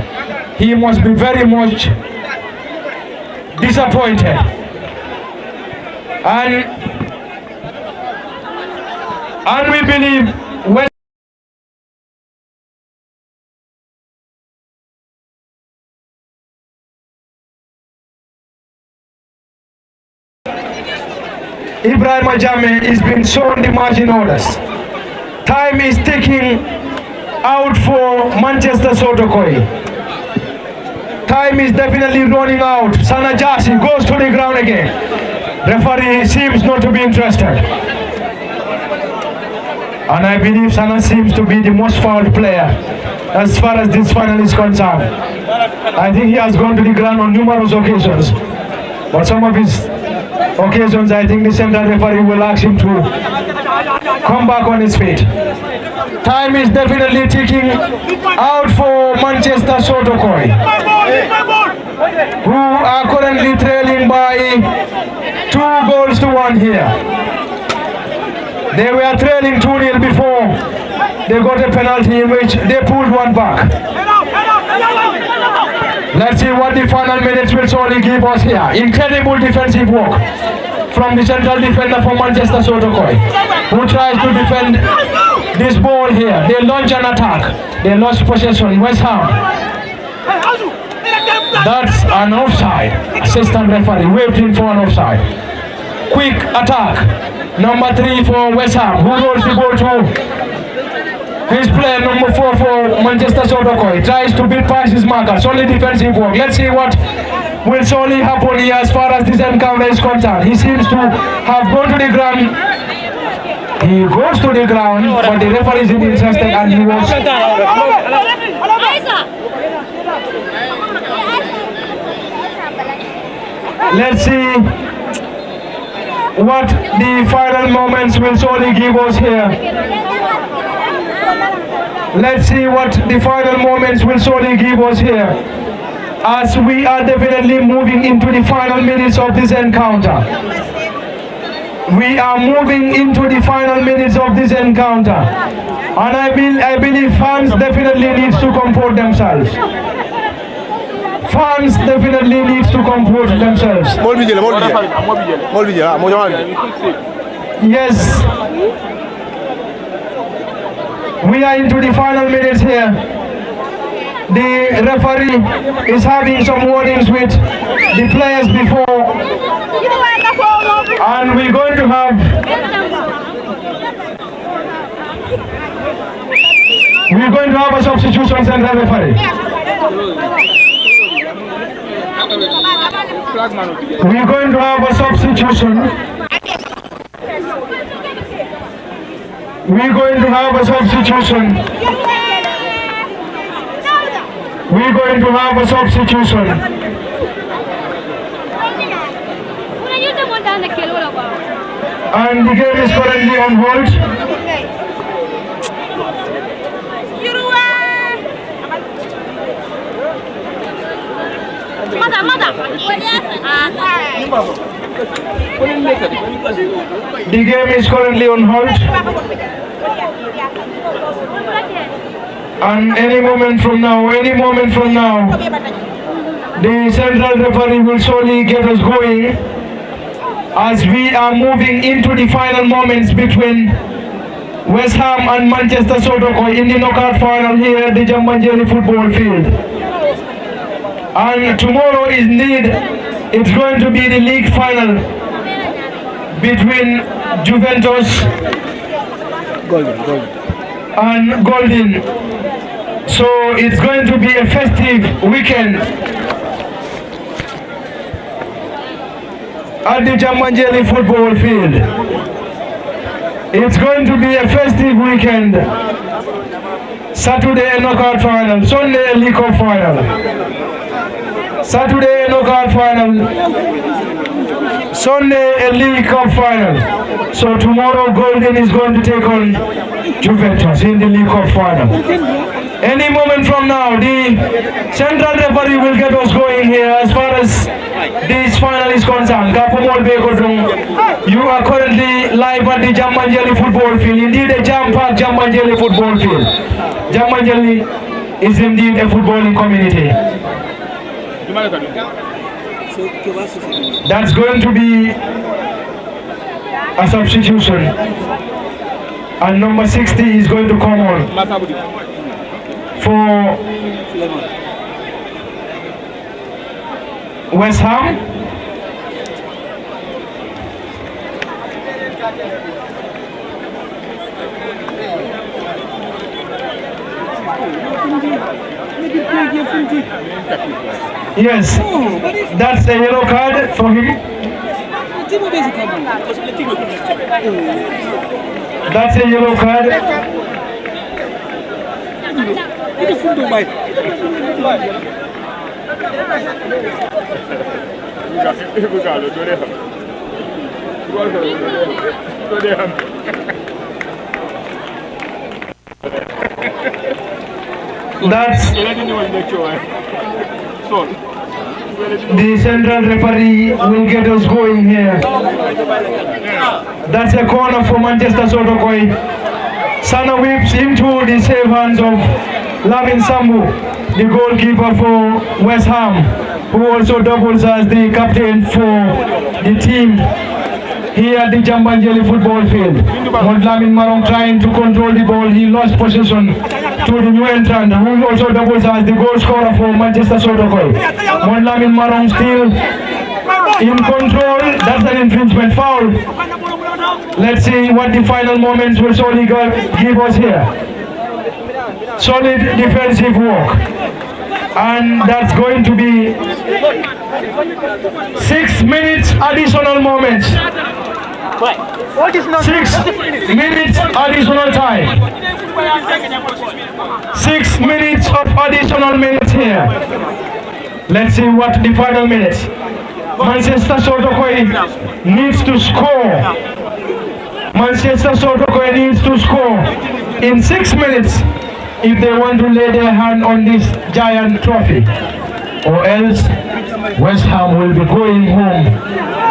[SPEAKER 2] He must be very much disappointed. And we believe when Ibrahim Jammeh is being shown the marching orders. Time is ticking out for Manchester Sotokoi. Time is definitely running out. Sana Jasi goes to the ground again. Referee seems not to be interested. And I believe Sana seems to be the most fouled player as far as this final is concerned. I think he has gone to the ground on numerous occasions. But some of his occasions, I think the central referee will ask him to come back on his feet. Time is definitely ticking out for Manchester Sotokoi, who are currently trailing by 2 goals to 1 here. They were trailing 2-0 before they got a penalty in which they pulled one back. Let's see what the final minutes will surely give us here. Incredible defensive work from the central defender for Manchester Sotokoi, who tries to defend this ball here. They launch an attack. They lost possession. Westham. That's an offside. Assistant referee waved in for an offside. Quick attack. Number 3 for Westham, who rolls the ball to his player number 4 for Manchester Sotokoi. Tries to beat past his marker. Solely defensive work. Let's see what will surely happen here as far as this encounter is concerned. He seems to have gone to the ground. He goes to the ground, but the referee is interested and he was... Let's see what the final moments will surely give us here. Let's see what the final moments will surely give us here, as we are definitely moving into the final minutes of this encounter. We are moving into the final minutes of this encounter, and I believe fans definitely need to comport themselves. Fans definitely need to comport themselves. Yes. We are into the final minutes here. The referee is having some warnings with the players before, and we're going to have We're going to have a substitution, central referee. We're going to have a substitution. We're going to have a substitution. We're going to have a substitution. And the game is currently on hold. The game is currently on hold. And any moment from now, the central referee will surely get us going as we are moving into the final moments between Westham and Manchester Sotokoi in the knockout final here at the Jambanjelly football field. And tomorrow is indeed, it's going to be the league final between Juventus and Golden. So it's going to be a festive weekend at the Jambanjelly football field. It's going to be a festive weekend. Saturday a knockout final, Sunday a League Cup final. Saturday a knockout final, Sunday a League Cup final. So tomorrow Golden is going to take on Juventus in the League Cup final. Any moment from now, the central referee will get us going here as far as this final is concerned. You are currently live at the Jambanjelly football field. Indeed a jam-packed Jambanjelly football field. Jambanjelly is indeed a footballing community. That's going to be a substitution. And number 60 is going to come on for Westham. Yes, that's a yellow card for him. That's a yellow card. That's the central referee will get us going here. That's a corner for Manchester Sotokoi. Sana whips into the safe hands of Lamin Sambu, the goalkeeper for Westham, who also doubles as the captain for the team here at the Jambanjelly football field. Lamin Marong trying to control the ball. He lost possession to the new entrant, who also doubles as the goal scorer for Manchester Sotokoi. Lamin Marong still in control. That's an infringement foul. Let's see what the final moments will surely give us here. Solid defensive work. And that's going to be 6 minutes additional moments. 6 minutes additional time. 6 minutes of additional minutes here. Let's see what the final minutes. Manchester Sotokoi needs to score. Manchester Sotokoi needs to score in 6 minutes if they want to lay their hand on this giant trophy, or else Westham will be going home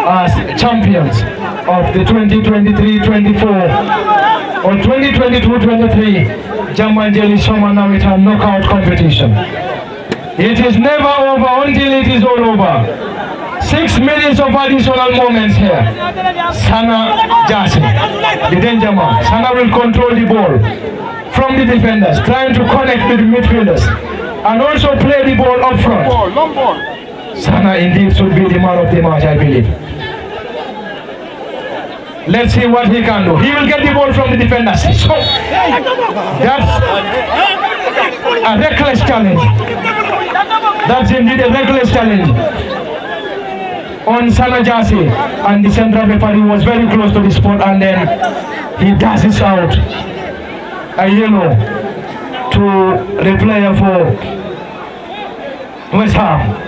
[SPEAKER 2] as champions of the 2023-24 or 2022-23 Jambanjelly Summer Nawita knockout competition. It is never over until it is all over. 6 minutes of additional moments here. Sana Jase, the danger man. Sana will control the ball from the defenders, trying to connect with the midfielders and also play the ball up front. Long ball. Sana indeed should be the man of the match, I believe. Let's see what he can do. He will get the ball from the defenders. So, that's a reckless challenge. That's indeed a reckless challenge on Sanajasi, and the central referee was very close to the spot, and then he dashes out a yellow to the player for West Ham.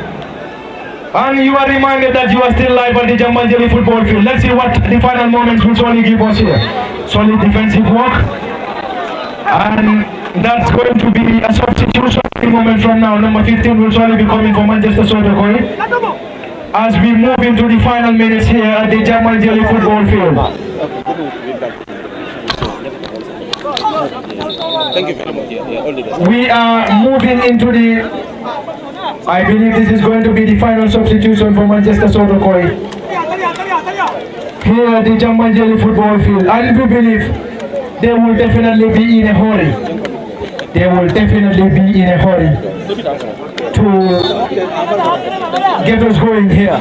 [SPEAKER 2] And you are reminded that you are still live at the Jambanjelly football field. Let's see what the final moments will surely give us here. Solid defensive work, and that's going to be a substitution moment from now. Number 15 will surely be coming for Manchester Sotokoi as we move into the final minutes here at the Jambanjelly football field.
[SPEAKER 4] Thank you very much.
[SPEAKER 2] We are moving into the, I believe this is going to be the final substitution for Manchester Sotokoi here at the Jambanjelly football field, and we believe they will definitely be in a hurry. They will definitely be in a hurry to get us going here.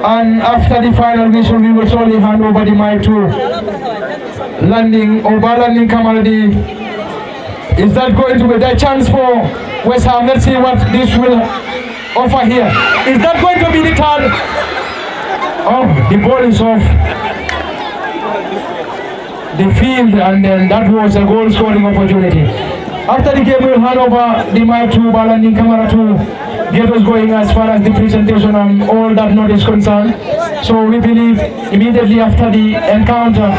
[SPEAKER 2] And after the final mission, we will surely hand over the mic to landing Kamaldi. Is that going to be the chance for West Ham? Let's see what this will offer here. Is that going to be the turn? Oh, the ball is off the field, and then that was a goal scoring opportunity. After the game, we'll hand over the mic to Balanding Kamara to get us going as far as the presentation and all that not is concerned. So we believe immediately after the encounter,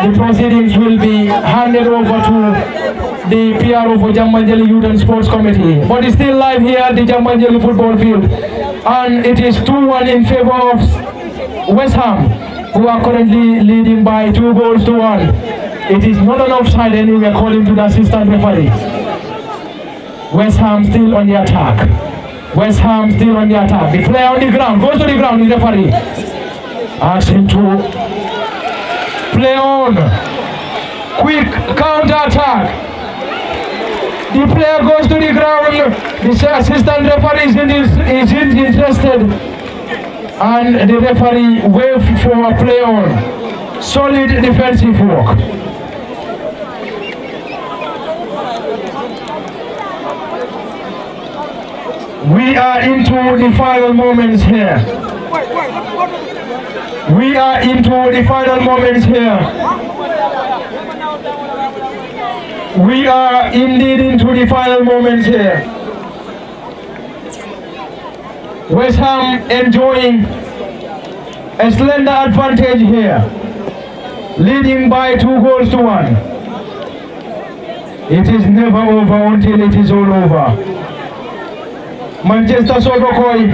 [SPEAKER 2] the proceedings will be handed over to the PRO for Jambanjelly Youth and Sports Committee. But it's still live here at the Jambanjelly football field, and it is 2-1 in favor of West Ham, who are currently leading by 2-1. It is not an offside anyway, according to the assistant referee. West Ham still on the attack. West Ham still on the attack. The player on the ground goes to the ground. The referee asks him to play on. Quick counter attack. The player goes to the ground. The assistant referee is interested, and the referee waves for a play on. Solid defensive work. We are into the final moments here. We are into the final moments here. We are indeed into the final moments here. West Ham enjoying a slender advantage here, leading by 2-1. It is never over until it is all over. Manchester Sotokoi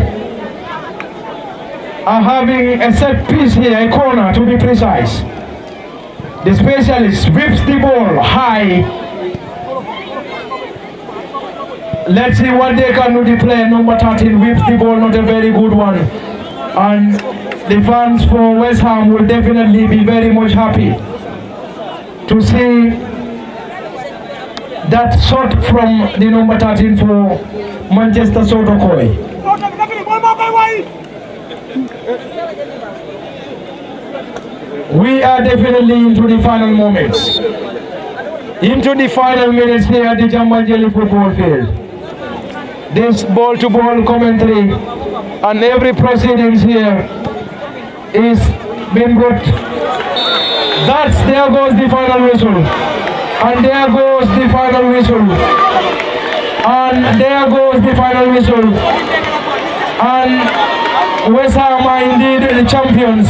[SPEAKER 2] are having a set piece here, a corner to be precise. The specialist whips the ball high. Let's see what they can do. The player number 13 whips the ball, not a very good one. And the fans for West Ham will definitely be very much happy to see that shot from the number 13 for Manchester Sotokoi. We are definitely into the final moments. Into the final minutes here at the Jambanjelly football field. This ball-to-ball commentary and every proceedings here is being brought. There goes the final whistle. And there goes the final whistle. And there goes the final whistle. And West Ham are indeed the champions.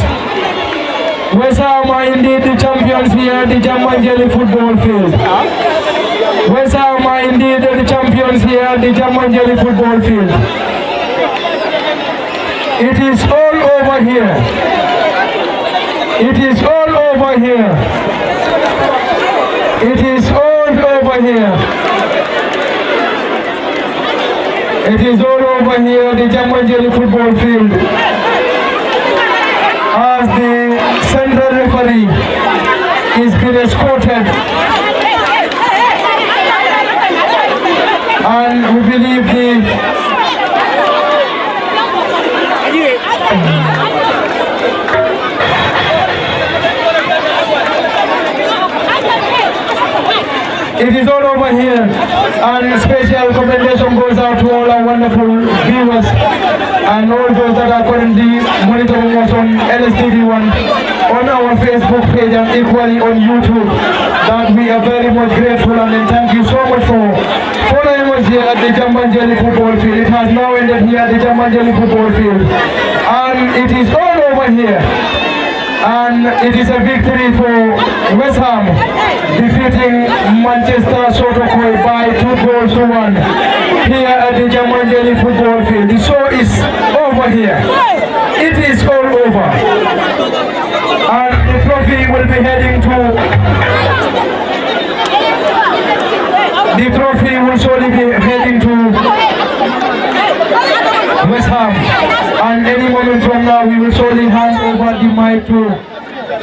[SPEAKER 2] West Ham are indeed the champions here at the Jambanjelly football field. West Ham are indeed the champions here at the Jambanjelly football field. It is all over here. It is all over here. It is all over here. It is all over here at the Jambanjelly football field. As the central referee is being escorted, and we believe it is all over here. And special commendation goes out to all our wonderful viewers and all those that are currently monitoring us on LSTV1, on our Facebook page and equally on YouTube. That we are very much grateful, and then thank you so much for following us here at the Jambanjelly football field. It has now ended here at the Jambanjelly football field, and it is all over here. And it is a victory for Westham, defeating Manchester Sotokoi by 2-1 here at the Jambanjelly football field. The show is over here. It is all over. And the trophy will be heading to... The trophy will surely be heading to Westham. And any moment from now, we will surely hand over the mic to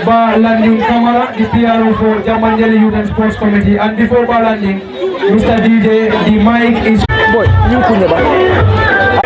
[SPEAKER 2] Bar Landing Camera, the PRO for Jambanjelly Youth and Sports Committee. And before Bar Landing, Mr. DJ, the mic is... Boy, you couldn't.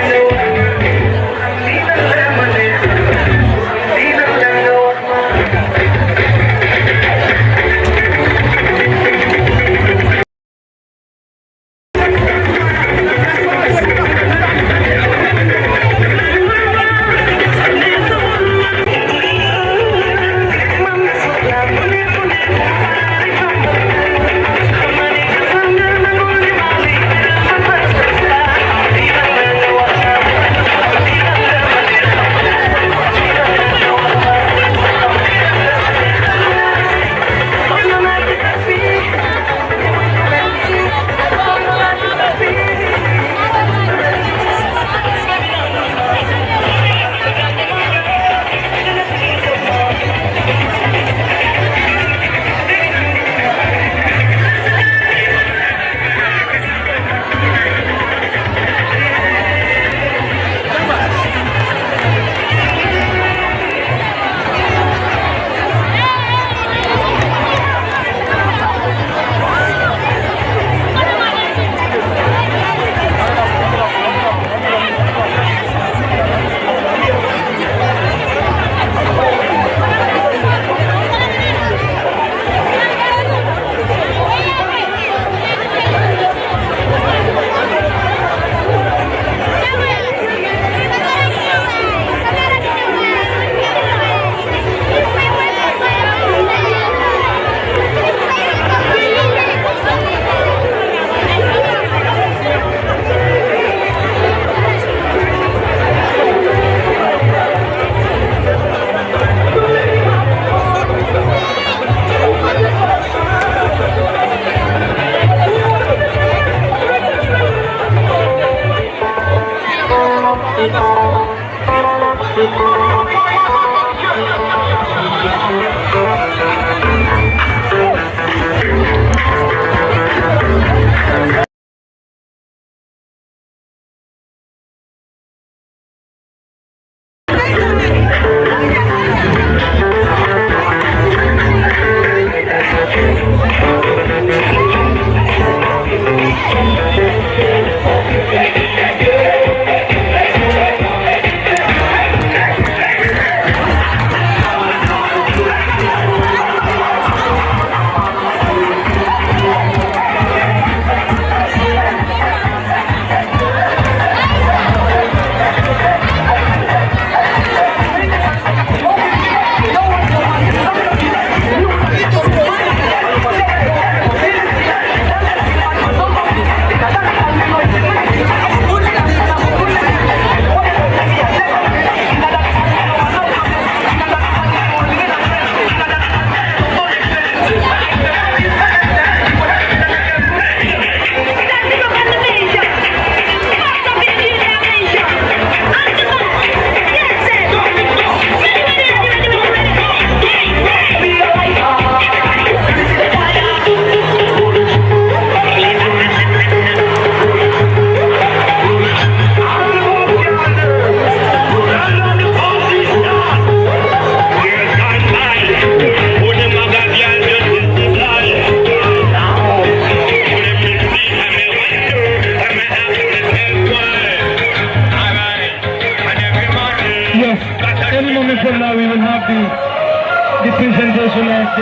[SPEAKER 2] the presentation of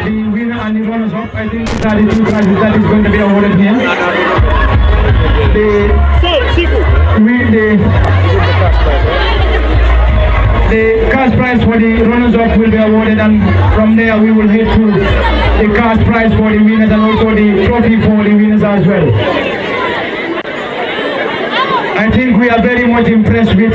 [SPEAKER 2] the winner and the runners-up.
[SPEAKER 5] I think these are the two prizes that is going to be awarded here. The cash prize for the runners-up will be awarded, and from there we will head to the cash prize for the winners and also the trophy for the winners as well. I think we are very much impressed with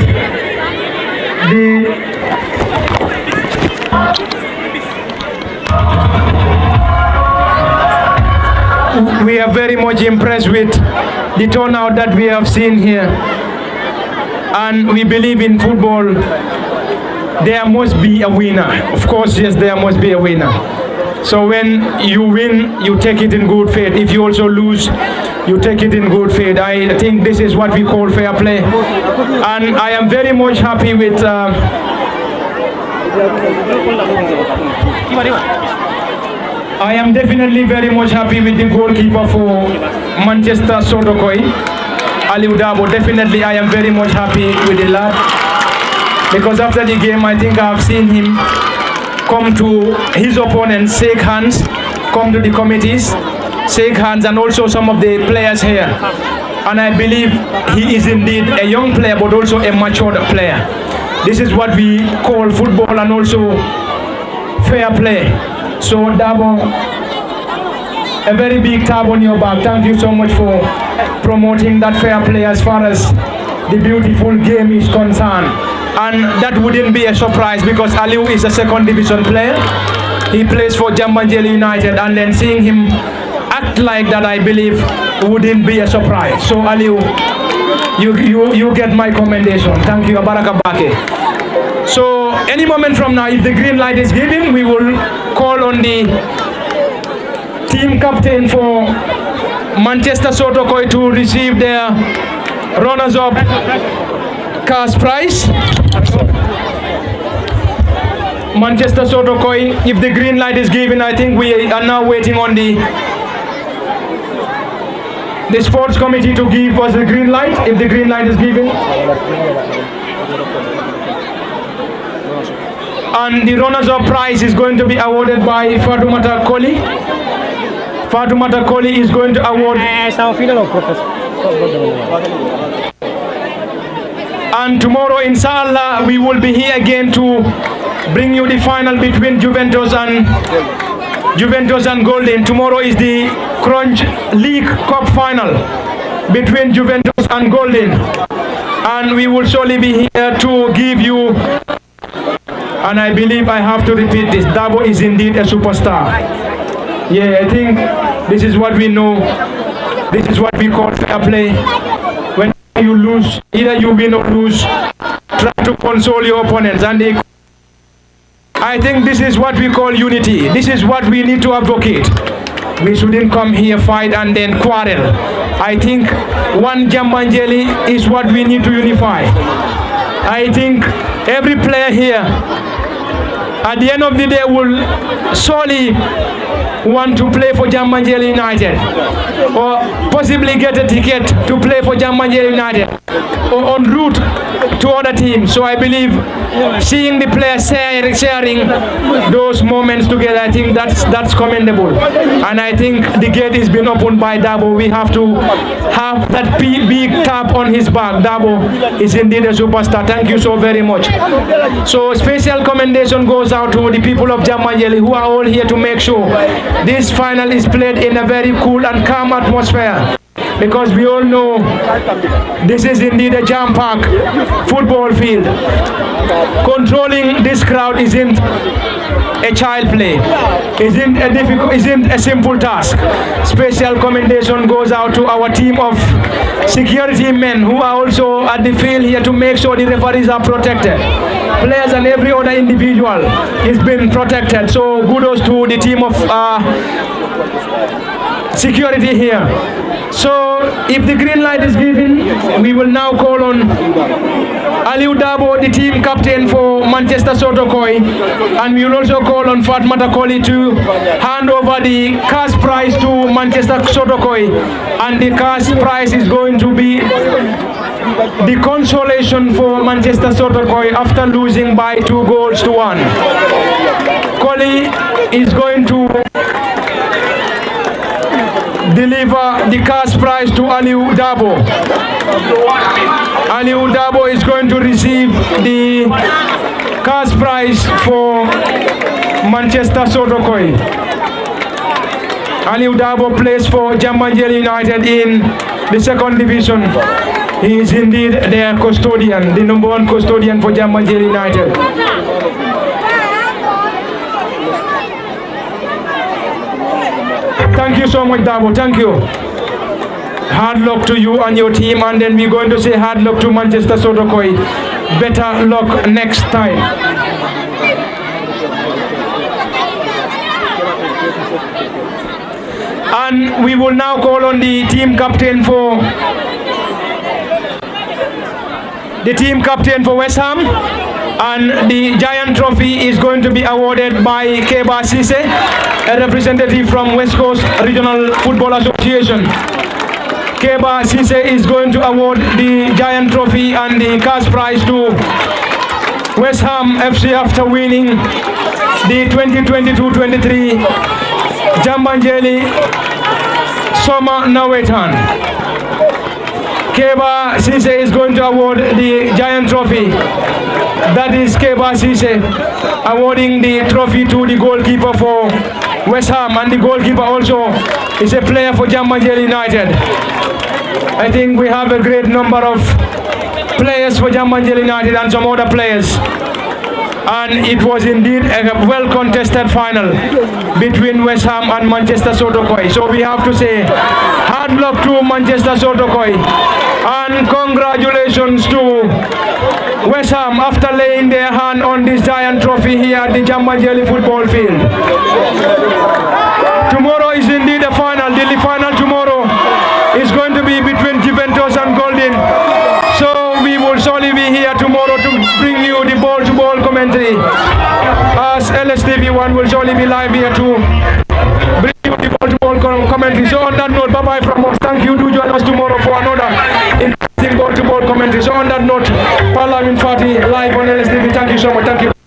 [SPEAKER 5] the turnout that we have seen here, and we believe in football there must be a winner. Of course, yes, there must be a winner. So when you win, you take it in good faith. If you also lose, you take it in good faith. I think this is what we call fair play, and I am very much happy with I am definitely very much happy with the goalkeeper for Manchester Sotokoi, Aliou Dabo. Definitely I am very much happy with the lad, because after the game I think I have seen him come to his opponents, shake hands, come to the committees, shake hands, and also some of the players here. And I believe he is indeed a young player but also a matured player. This is what we call football and also fair play. So Dabo, a very big tap on your back. Thank you so much for promoting that fair play as far as the beautiful game is concerned. And that wouldn't be a surprise because Aliou is a second division player. He plays for Jambanjelly United, and then seeing him act like that, I believe wouldn't be a surprise. So Aliou, you get my commendation. Thank you, Baraka Bake. So any moment from now, if the green light is given, we will call on the team captain for Manchester Sotokoi to receive their runners-up cash prize. Manchester Sotokoi, if the green light is given, I think we are now waiting on the sports committee to give us the green light. If the green light is given, and the runners-up prize is going to be awarded by Fatoumata Koli. Fatoumata Koli is going to award. And tomorrow, inshallah, we will be here again to bring you the final between Juventus and Golden. Tomorrow is the Crunch League Cup final between Juventus and Golden, and we will surely be here to give you. And I believe I have to repeat this: Dabo is indeed a superstar. Yeah, I think this is what we know. This is what we call fair play. When you lose, either you win or lose, try to console your opponents. And I think this is what we call unity. This is what we need to advocate. We shouldn't come here, fight, and then quarrel. I think one Jambanjelly is what we need to unify. I think every player here, at the end of the day, will solely want to play for Jambanjelly United, or possibly get a ticket to play for Jambanjelly United, or en route to other teams. So I believe seeing the players sharing those moments together, I think that's commendable. And I think the gate is been opened by Dabo. We have to have that big tap on his back. Dabo is indeed a superstar. Thank you so very much. So special commendation goes out to the people of Jambanjelly, who are all here to make sure this final is played in a very cool and calm atmosphere, because we all know this is indeed a jam-packed football field. Controlling this crowd isn't a child play, isn't a simple task. Special commendation goes out to our team of security men who are also at the field here to make sure the referees are protected. Players and every other individual is being protected. So kudos to the team of security here. So if the green light is given, we will now call on Aliou Dabo, the team captain for Manchester Sotokoi, and we will also call on Fatoumata Koli to hand over the cash prize to Manchester Sotokoi, and the cash prize is going to be the consolation for Manchester Sotokoi after losing by 2-1. Koli is going to
[SPEAKER 2] deliver the cash prize to Aliou Dabo. Aliou Dabo is going to receive the cash prize for Manchester Sotokoi. Aliou Dabo plays for Jambanjelly United in the second division. He is indeed their custodian, the number one custodian for Jambanjelly United. Thank you so much, Dabo. Thank you. Hard luck to you and your team, and then we're going to say hard luck to Manchester Sotokoi. Better luck next time. And we will now call on the team captain for Westham, and the Giant Trophy is going to be awarded by Keba Sise, a representative from West Coast Regional Football Association. Keba Sise is going to award the Giant Trophy and the cash prize to Westham FC after winning the 2022-23 Jambanjelly Summer Nawetan. Keba Sise is going to award the Giant Trophy. That is Keba Sise awarding the trophy to the goalkeeper for Westham, and the goalkeeper also is a player for Jambanjelly United. I think we have a great number of players for Jambanjelly United and some other players. And it was indeed a well-contested final between Westham and Manchester Sotokoi. So we have to say hard luck to Manchester Sotokoi and congratulations to Westham after laying their hand on this Giant Trophy here at the Jambanjelly football field. Tomorrow is indeed the final. The final tomorrow is going to be between Juventus and Golden. So we will surely be here tomorrow to bring you the ball-to-ball commentary. As LSTV1 will surely be live here to bring you the ball-to-ball commentary. So on that note, bye-bye from us. Thank you. Do join us tomorrow for another interesting ball-to-ball commentary. So on that note, Parliament Party live on LSTV. Thank you so much. Thank you.